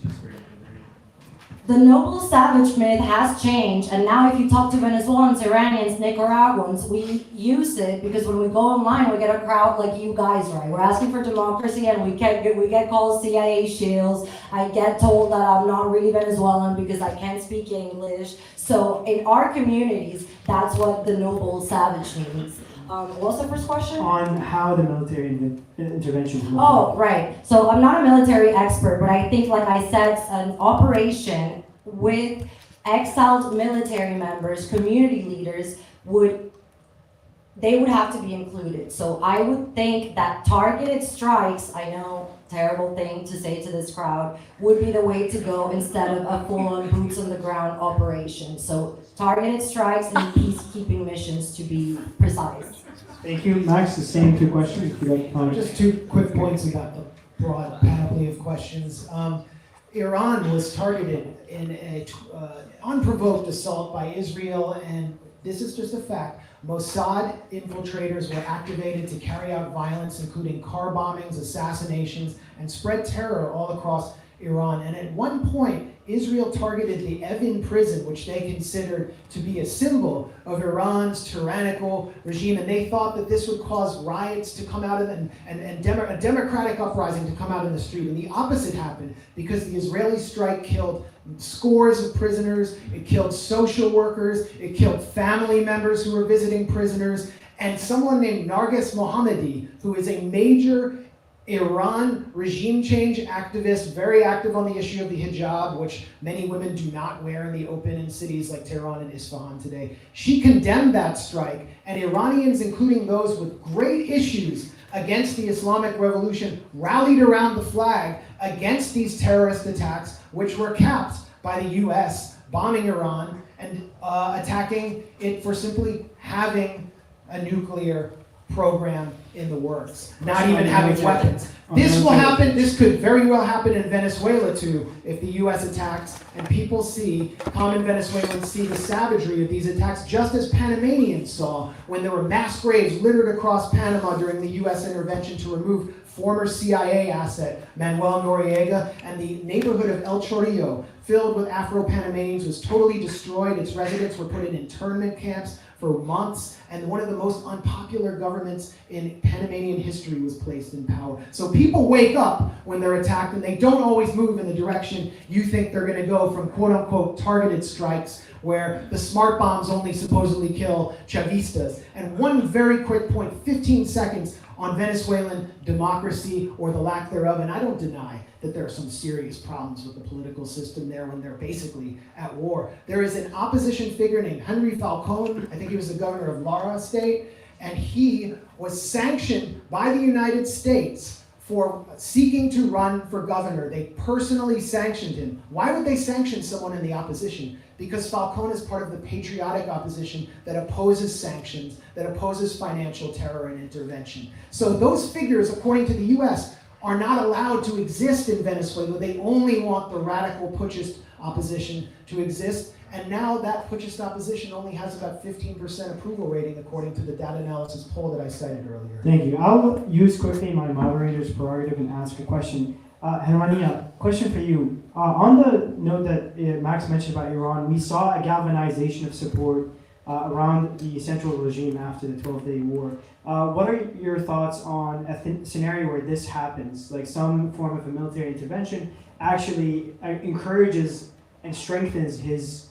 Speaker 5: The noble savage myth has changed, and now if you talk to Venezuelans, Iranians, Nicaraguans, we use it because when we go online, we get a crowd like you guys, right? We're asking for democracy, and we get called CIA shills. I get told that I'm not really Venezuelan because I can't speak English. So in our communities, that's what the noble savage means. What was the first question?
Speaker 2: On how the military intervention was.
Speaker 5: Oh, right. So I'm not a military expert, but I think, like I said, an operation with exiled military members, community leaders, would have to be included. So I would think that targeted strikes, I know, terrible thing to say to this crowd, would be the way to go instead of a full-on boots-on-the-ground operation. So targeted strikes and peacekeeping missions, to be precise.
Speaker 2: Thank you. Max, the same two questions. If you'd like to comment.
Speaker 7: Just two quick points about the broad panoply of questions. Iran was targeted in an unprovoked assault by Israel, and this is just a fact. Mossad infiltrators were activated to carry out violence, including car bombings, assassinations, and spread terror all across Iran. And at one point, Israel targeted the Evin prison, which they considered to be a symbol of Iran's tyrannical regime, and they thought that this would cause riots to come out of a democratic uprising to come out in the street. And the opposite happened, because the Israeli strike killed scores of prisoners, it killed social workers, it killed family members who were visiting prisoners, and someone named Narges Mohammadi, who is a major Iran regime change activist, very active on the issue of the hijab, which many women do not wear in the open in cities like Tehran and Isfahan today. She condemned that strike, and Iranians, including those with great issues against the Islamic Revolution, rallied around the flag against these terrorist attacks, which were capped by the US bombing Iran and attacking it for simply having a nuclear program in the works, not even having weapons. This will happen, this could very well happen in Venezuela too, if the US attacks and people see, common Venezuelans see the savagery of these attacks, just as Panamanians saw when there were mass graves littered across Panama during the US intervention to remove former CIA asset Manuel Noriega, and the neighborhood of El Chorrillo, filled with Afro-Panamanians, was totally destroyed. Its residents were put in internment camps for months, and one of the most unpopular governments in Panamanian history was placed in power. So people wake up when they're attacked, and they don't always move in the direction you think they're going to go, from quote-unquote targeted strikes where the smart bombs only supposedly kill Chavistas. And one very quick point, 15 seconds on Venezuelan democracy or the lack thereof, and I don't deny that there are some serious problems with the political system there when they're basically at war. There is an opposition figure named Henry Falcone, I think he was the governor of Lara state, and he was sanctioned by the United States for seeking to run for governor. They personally sanctioned him. Why would they sanction someone in the opposition? Because Falcone is part of the patriotic opposition that opposes sanctions, that opposes financial terror and intervention. So those figures, according to the US, are not allowed to exist in Venezuela. They only want the radical putschist opposition to exist. And now that putschist opposition only has about 15% approval rating according to the data analysis poll that I cited earlier.
Speaker 2: Thank you. I'll use quickly my moderator's prerogative and ask a question. Germania, question for you. On the note that Max mentioned about Iran, we saw a galvanization of support around the central regime after the 12-day war. What are your thoughts on a scenario where this happens, like some form of a military intervention actually encourages and strengthens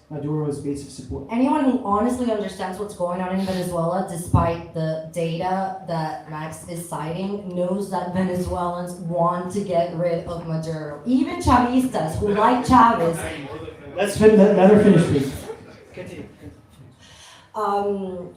Speaker 2: Maduro's base of support?
Speaker 5: Anyone who honestly understands what's going on in Venezuela, despite the data that Max is citing, knows that Venezuelans want to get rid of Maduro. Even Chavistas who like Chavez.
Speaker 2: Let her finish, please. Continue.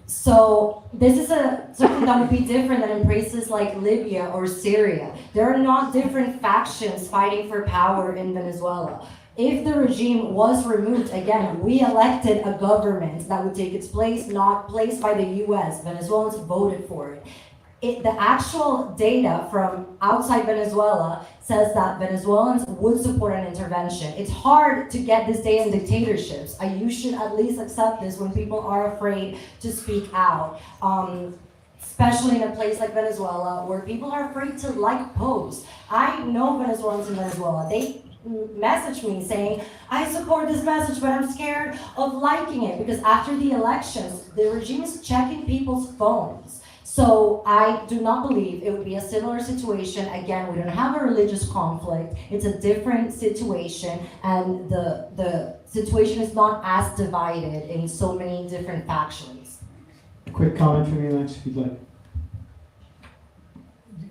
Speaker 5: So this is something that would be different than in places like Libya or Syria. There are not different factions fighting for power in Venezuela. If the regime was removed, again, we elected a government that would take its place, not placed by the US. Venezuelans voted for it. The actual data from outside Venezuela says that Venezuelans would support an intervention. It's hard to get this data in dictatorships. You should at least accept this when people are afraid to speak out. Especially in a place like Venezuela, where people are afraid to like posts. I know Venezuelans in Venezuela. They message me saying, I support this message, but I'm scared of liking it, because after the elections, the regime is checking people's phones. So I do not believe it would be a similar situation. Again, we don't have a religious conflict. It's a different situation, and the situation is not as divided in so many different factions.
Speaker 2: Quick comment from you, Max, if you'd like.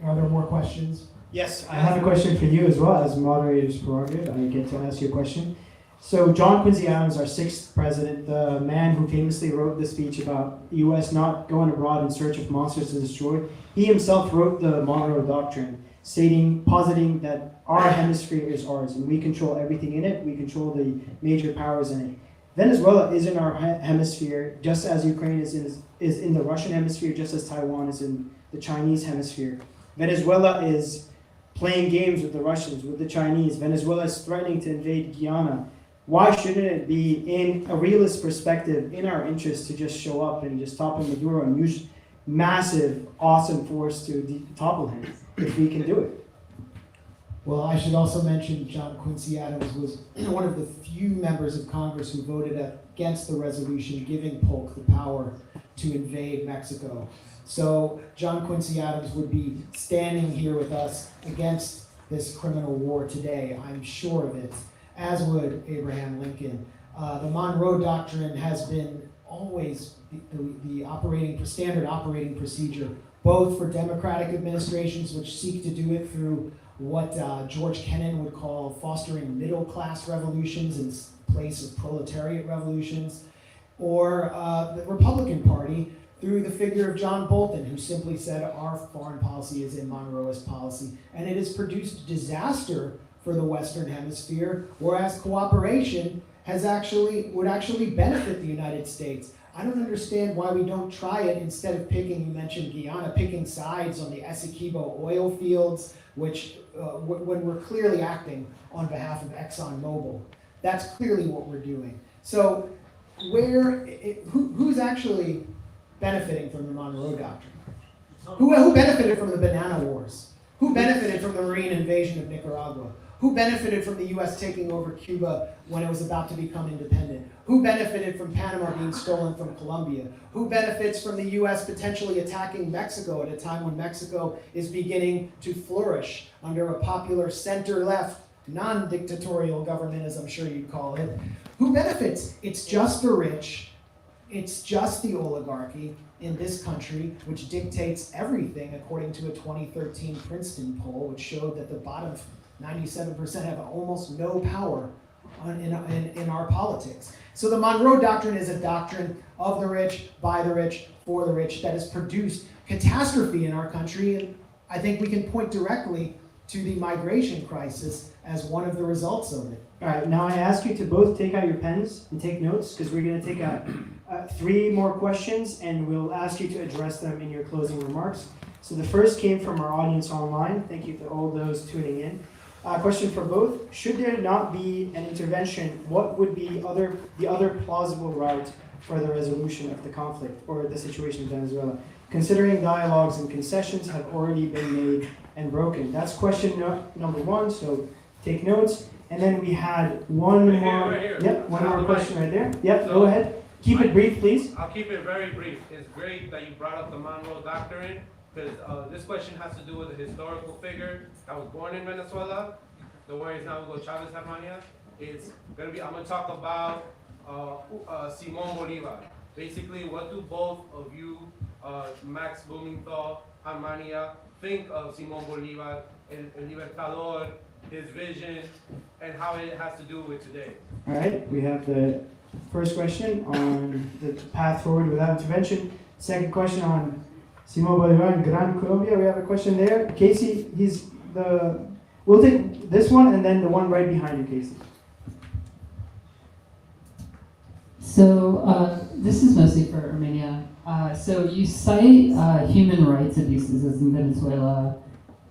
Speaker 7: Are there more questions?
Speaker 2: Yes, I have a question for you as well as moderator's prerogative. I get to ask you a question. So John Quincy Adams, our 6th president, the man who famously wrote the speech about the U.S. not going abroad in search of monsters to destroy, he himself wrote the Monroe Doctrine, positing that our hemisphere is ours and we control everything in it. We control the major powers in it. Venezuela is in our hemisphere, just as Ukraine is in the Russian hemisphere, just as Taiwan is in the Chinese hemisphere. Venezuela is playing games with the Russians, with the Chinese. Venezuela is threatening to invade Guyana. Why shouldn't it be, in a realist perspective, in our interest to just show up and just topple Maduro and use massive, awesome force to topple him, if we can do it?
Speaker 7: Well, I should also mention John Quincy Adams was one of the few members of Congress who voted against the resolution giving Polk the power to invade Mexico. So John Quincy Adams would be standing here with us against this criminal war today, I'm sure of it, as would Abraham Lincoln. The Monroe Doctrine has been always the standard operating procedure, both for democratic administrations which seek to do it through what George Kennan would call fostering middle-class revolutions in place of proletariat revolutions, or the Republican Party through the figure of John Bolton, who simply said our foreign policy is in Monroeist policy. And it has produced disaster for the Western Hemisphere, whereas cooperation would actually benefit the United States. I don't understand why we don't try it instead of you mentioned Guyana, picking sides on the Essequibo oil fields, which when we're clearly acting on behalf of ExxonMobil. That's clearly what we're doing. So who's actually benefiting from the Monroe Doctrine? Who benefited from the Banana Wars? Who benefited from the Marine invasion of Nicaragua? Who benefited from the U.S. taking over Cuba when it was about to become independent? Who benefited from Panama being stolen from Colombia? Who benefits from the U.S. potentially attacking Mexico at a time when Mexico is beginning to flourish under a popular center-left non-dictatorial government, as I'm sure you'd call it, who benefits? It's just the rich, it's just the oligarchy in this country, which dictates everything according to a 2013 Princeton poll, which showed that the bottom 97% have almost no power in our politics. So the Monroe Doctrine is a doctrine of the rich, by the rich, for the rich, that has produced catastrophe in our country, and I think we can point directly to the migration crisis as one of the results of it.
Speaker 2: All right, now I ask you to both take out your pens and take notes, because we're going to take 3 more questions, and we'll ask you to address them in your closing remarks. So the first came from our audience online. Thank you to all those tuning in. Question for both. Should there not be an intervention, what would be the other plausible route for the resolution of the conflict or the situation in Venezuela, considering dialogues and concessions have already been made and broken? That's question number 1, so take notes. And then we had one more.
Speaker 11: Right here.
Speaker 2: Yep, one more question right there. Yep, go ahead. Keep it brief, please.
Speaker 11: I'll keep it very brief. It's great that you brought up the Monroe Doctrine, because this question has to do with a historical figure that was born in Venezuela, the where is now Hugo Chavez Germania. I'm going to talk about Simón Bolívar. Basically, what do both of you, Max Blumenthal, Germania, think of Simón Bolívar, El Libertador, his vision, and how it has to do with today?
Speaker 2: All right, we have the first question on the path forward without intervention. Second question on Simón Bolívar and Gran Colombia. We have a question there. Casey, we'll take this one and then the one right behind you, Casey.
Speaker 16: So this is mostly for Armenia. So you cite human rights abuses as in Venezuela,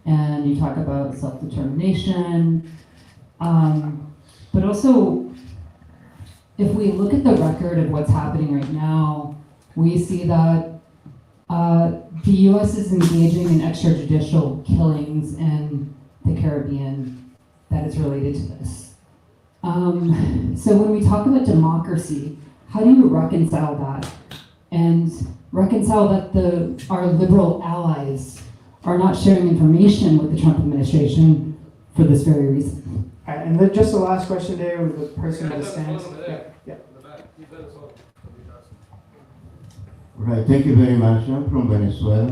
Speaker 16: and you talk about self-determination. But also, if we look at the record of what's happening right now, we see that the U.S. is engaging in extrajudicial killings in the Caribbean that is related to this. So when we talk about democracy, how do you reconcile that? And reconcile that our liberal allies are not sharing information with the Trump administration for this very reason.
Speaker 2: All right, and then just the last question there with the person in the stands.
Speaker 8: Right, thank you very much. I'm from Venezuela.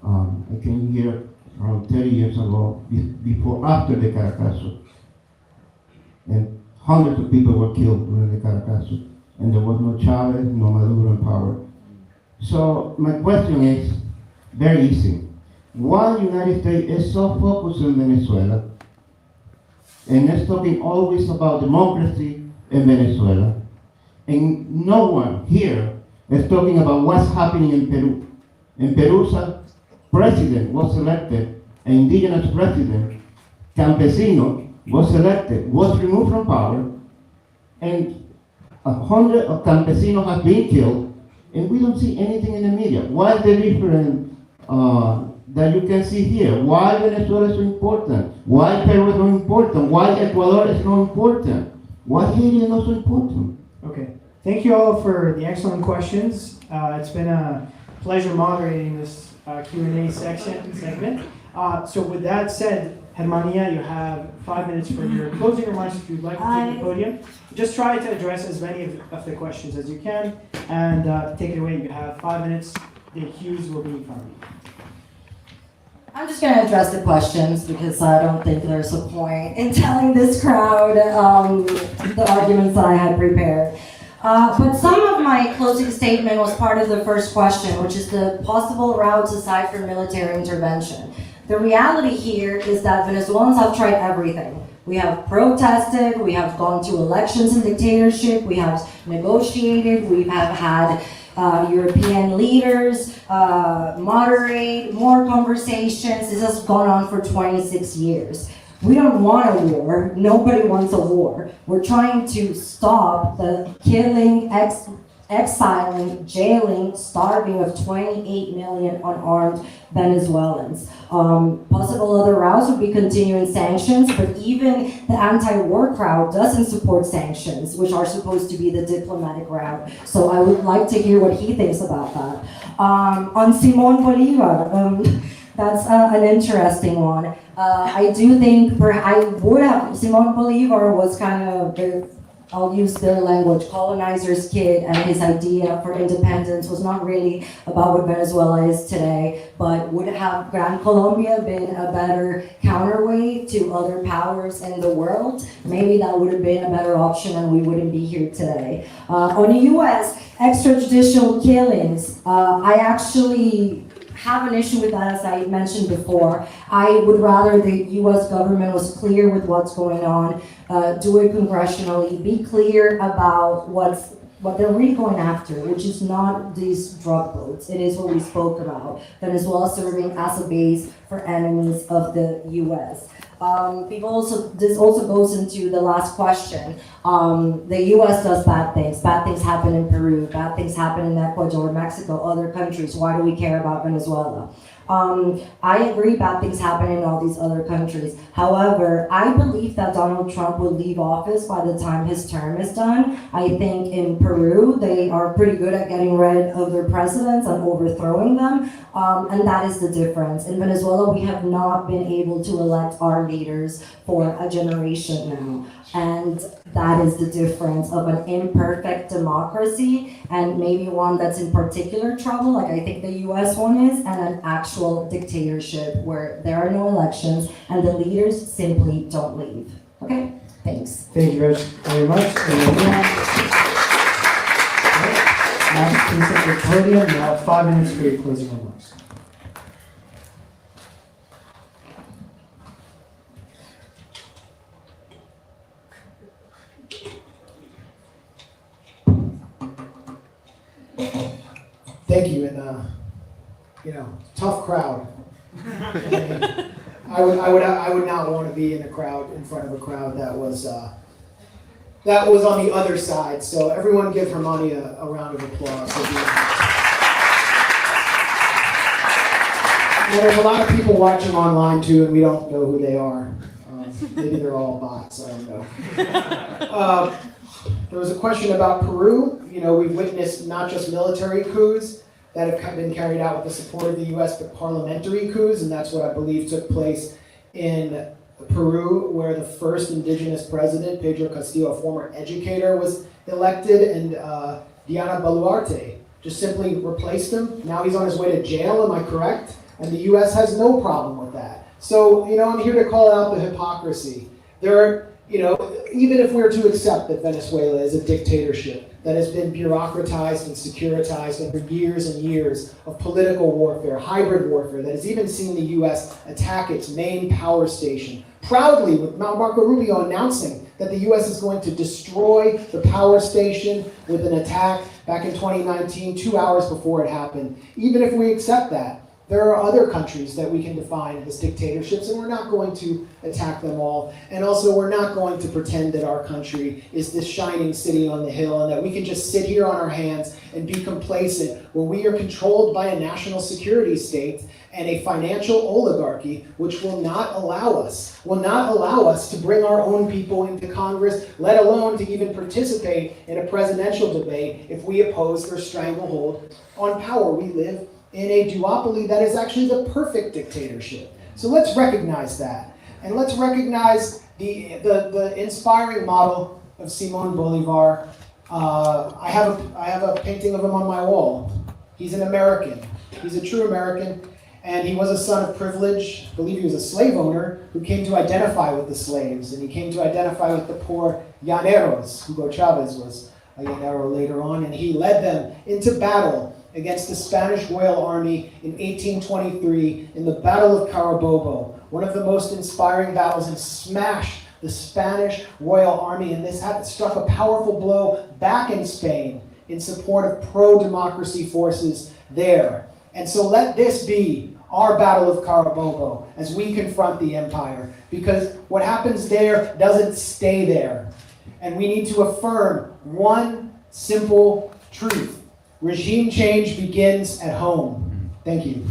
Speaker 8: I came here around 30 years ago, after the Caracazo. And hundreds of people were killed during the Caracazo. And there was no Chavez, no Maduro in power. So my question is very easy. Why the United States is so focused on Venezuela and is talking always about democracy in Venezuela, and no one here is talking about what's happening in Peru. In Peru's president was elected, an indigenous president, Campesino, was elected, was removed from power, and 100 of campesinos have been killed, and we don't see anything in the media. Why is the difference that you can see here? Why Venezuela is so important? Why Peru is so important? Why Ecuador is so important? Why Haiti is not so important?
Speaker 2: Okay, thank you all for the excellent questions. It's been a pleasure moderating this Q&A segment. So with that said, Germania, you have 5 minutes for your closing remarks if you'd like to take the podium. Just try to address as many of the questions as you can, and take it away. You have 5 minutes. The cues will be in front of you.
Speaker 5: I'm just going to address the questions because I don't think there's a point in telling this crowd the arguments that I had prepared. But some of my closing statement was part of the first question, which is the possible routes aside from military intervention. The reality here is that Venezuelans have tried everything. We have protested, we have gone to elections in dictatorship, we have negotiated, we have had European leaders moderate more conversations. This has gone on for 26 years. We don't want a war. Nobody wants a war. We're trying to stop the killing, exiling, jailing, starving of 28 million unarmed Venezuelans. Possible other routes would be continuing sanctions, but even the anti-war crowd doesn't support sanctions, which are supposed to be the diplomatic route. So I would like to hear what he thinks about that. On Simón Bolívar, That's an interesting one. I do think I would have, Simon Bolivar was kind of the, I'll use their language, colonizer's kid, and his idea for independence was not really about what Venezuela is today, but would have Gran Colombia been a better counterweight to other powers in the world? Maybe that would have been a better option and we wouldn't be here today. On the US, extrajudicial killings, I actually have an issue with that, as I mentioned before. I would rather the US government was clear with what's going on, do it congressionally, be clear about what they're really going after, which is not these drug boats. It is what we spoke about. Venezuela serving as a base for enemies of the US. This also goes into the last question. The US does bad things. Bad things happen in Peru. Bad things happen in Ecuador, Mexico, other countries. Why do we care about Venezuela? I agree bad things happen in all these other countries. However, I believe that Donald Trump will leave office by the time his term is done. I think in Peru, they are pretty good at getting rid of their presidents and overthrowing them. And that is the difference. In Venezuela, we have not been able to elect our leaders for a generation now. And that is the difference of an imperfect democracy and maybe one that's in particular trouble, like I think the US one is, and an actual dictatorship where there are no elections and the leaders simply don't leave. Okay, thanks.
Speaker 2: Thank you very much. Max, please at the podium. You have 5 minutes for your closing remarks.
Speaker 7: Thank you, and tough crowd. I would not want to be in front of a crowd that was on the other side. So everyone give Germania a round of applause. And there's a lot of people watching online too, and we don't know who they are. Maybe they're all bots. I don't know. There was a question about Peru. We've witnessed not just military coups that have been carried out with the support of the US, but parliamentary coups, and that's what I believe took place in Peru, where the first indigenous president, Pedro Castillo, a former educator, was elected, and Diana Boluarte just simply replaced him. Now he's on his way to jail, am I correct? And the US has no problem with that. So, I'm here to call out the hypocrisy. There are, even if we're to accept that Venezuela is a dictatorship that has been bureaucratized and securitized over years and years of political warfare, hybrid warfare, that has even seen the US attack its main power station, proudly with Marco Rubio announcing that the US is going to destroy the power station with an attack back in 2019, 2 hours before it happened. Even if we accept that, there are other countries that we can define as dictatorships, and we're not going to attack them all. And also, we're not going to pretend that our country is this shining city on the hill and that we can just sit here on our hands and be complacent when we are controlled by a national security state and a financial oligarchy which will not allow us to bring our own people into Congress, let alone to even participate in a presidential debate if we oppose their stranglehold on power. We live in a duopoly that is actually the perfect dictatorship. So let's recognize that. And let's recognize the inspiring model of Simon Bolivar. I have a painting of him on my wall. He's an American. He's a true American. And he was a son of privilege. I believe he was a slave owner who came to identify with the slaves. And he came to identify with the poor llaneros. Hugo Chavez was a llanero later on. And he led them into battle against the Spanish Royal Army in 1823 in the Battle of Carabobo, one of the most inspiring battles, and smashed the Spanish Royal Army. And this had struck a powerful blow back in Spain in support of pro-democracy forces there. And so let this be our Battle of Carabobo as we confront the empire, because what happens there doesn't stay there. And we need to affirm one simple truth. Regime change begins at home. Thank you.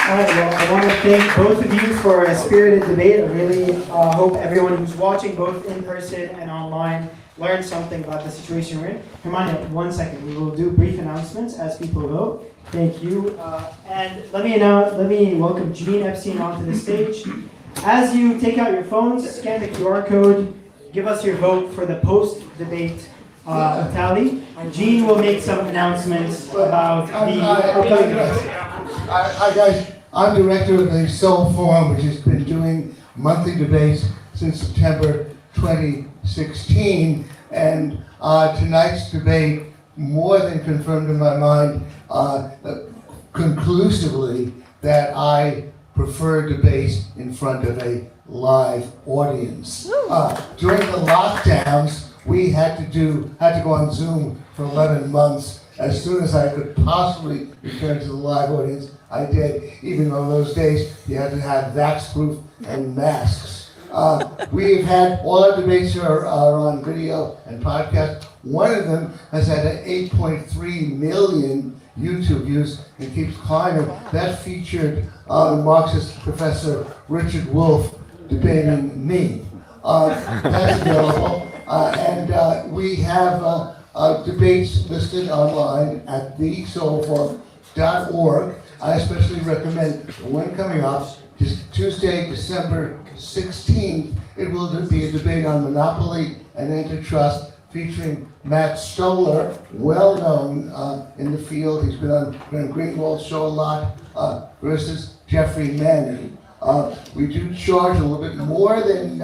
Speaker 2: All right, well, I want to thank both of you for a spirited debate. I really hope everyone who's watching, both in person and online, learned something about the situation we're in. Germania, 1 second. We will do brief announcements as people vote. Thank you. And let me welcome Jean Epstein onto the stage. As you take out your phones, scan the QR code, give us your vote for the post-debate tally. Jean will make some announcements about the upcoming events.
Speaker 8: Hi guys, I'm director of the Soul Forum, which has been doing monthly debates since September 2016, and tonight's debate more than confirmed in my mind conclusively that I prefer debates in front of a live audience. During the lockdowns, we had to go on Zoom for 11 months. As soon as I could possibly return to the live audience, I did, even though those days you had to have vax-proof and masks. We've had, all our debates are on video and podcast. One of them has had 8.3 million YouTube views and keeps climbing. That featured Marxist professor Richard Wolff debating me. That's available. And we have debates listed online at thesoulforum.org. I especially recommend the one coming up, Tuesday, December 16th. It will be a debate on monopoly and antitrust featuring Matt Stoller, well known in the field. He's been on Greenwald's show a lot, versus Jeffrey Manning. We do charge a little bit more than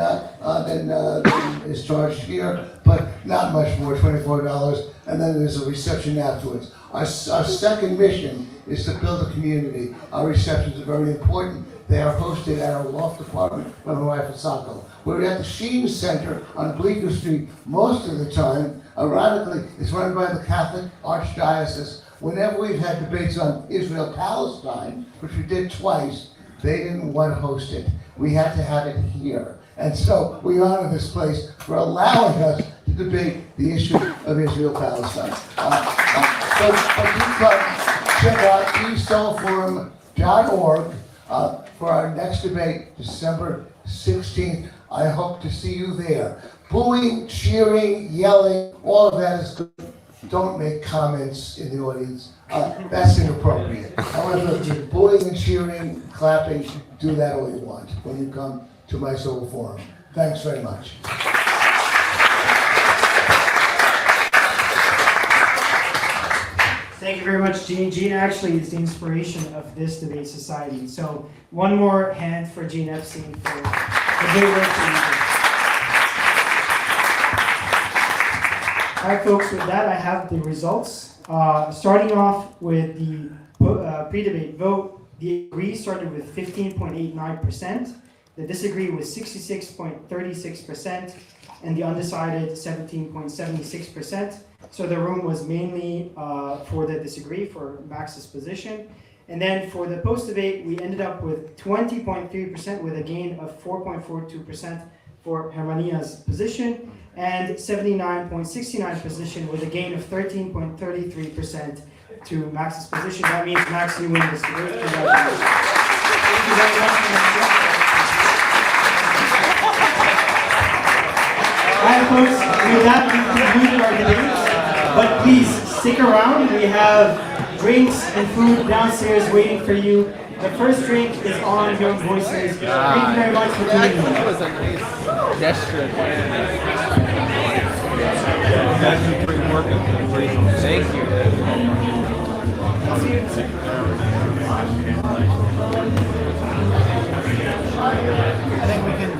Speaker 8: is charged here, but not much more, $24, and then there's a reception afterwards. Our second mission is to build a community. Our receptions are very important. They are hosted at our loft apartment by my wife at Saco. We're at the Sheen Center on Bleecker Street most of the time. Ironically, it's run by the Catholic Archdiocese. Whenever we've had debates on Israel-Palestine, which we did twice, they didn't want to host it. We had to have it here. And so we honor this place for allowing us to debate the issue of Israel-Palestine. So check out thesoulforum.org for our next debate, December 16th. I hope to see you there. Booing, cheering, yelling, all of that is good. Don't make comments in the audience. That's inappropriate. However, booing and cheering, clapping, do that all you want when you come to my Soul Forum. Thanks very much.
Speaker 2: Thank you very much, Jean. Jean actually is the inspiration of this debate society. So one more hand for Jean Epstein for the great work that you did. All right, folks, with that, I have the results. Starting off with the pre-debate vote, the agree started with 15.89%, the disagree was 66.36%, and the undecided 17.76%. So the room was mainly for the disagree, for Max's position. And then for the post-debate, we ended up with 20.3% with a gain of 4.42% for Germania's position, and 79.69% with a gain of 13.33% to Max's position. That means Max, you win this debate. Congratulations. Thank you very much. All right, folks, with that, we concluded our debate. But please stick around. We have drinks and food downstairs waiting for you. The first drink is on Young Voices. Thank you very much for tuning in.
Speaker 1: That was a nice gesture. Thank you. I think we can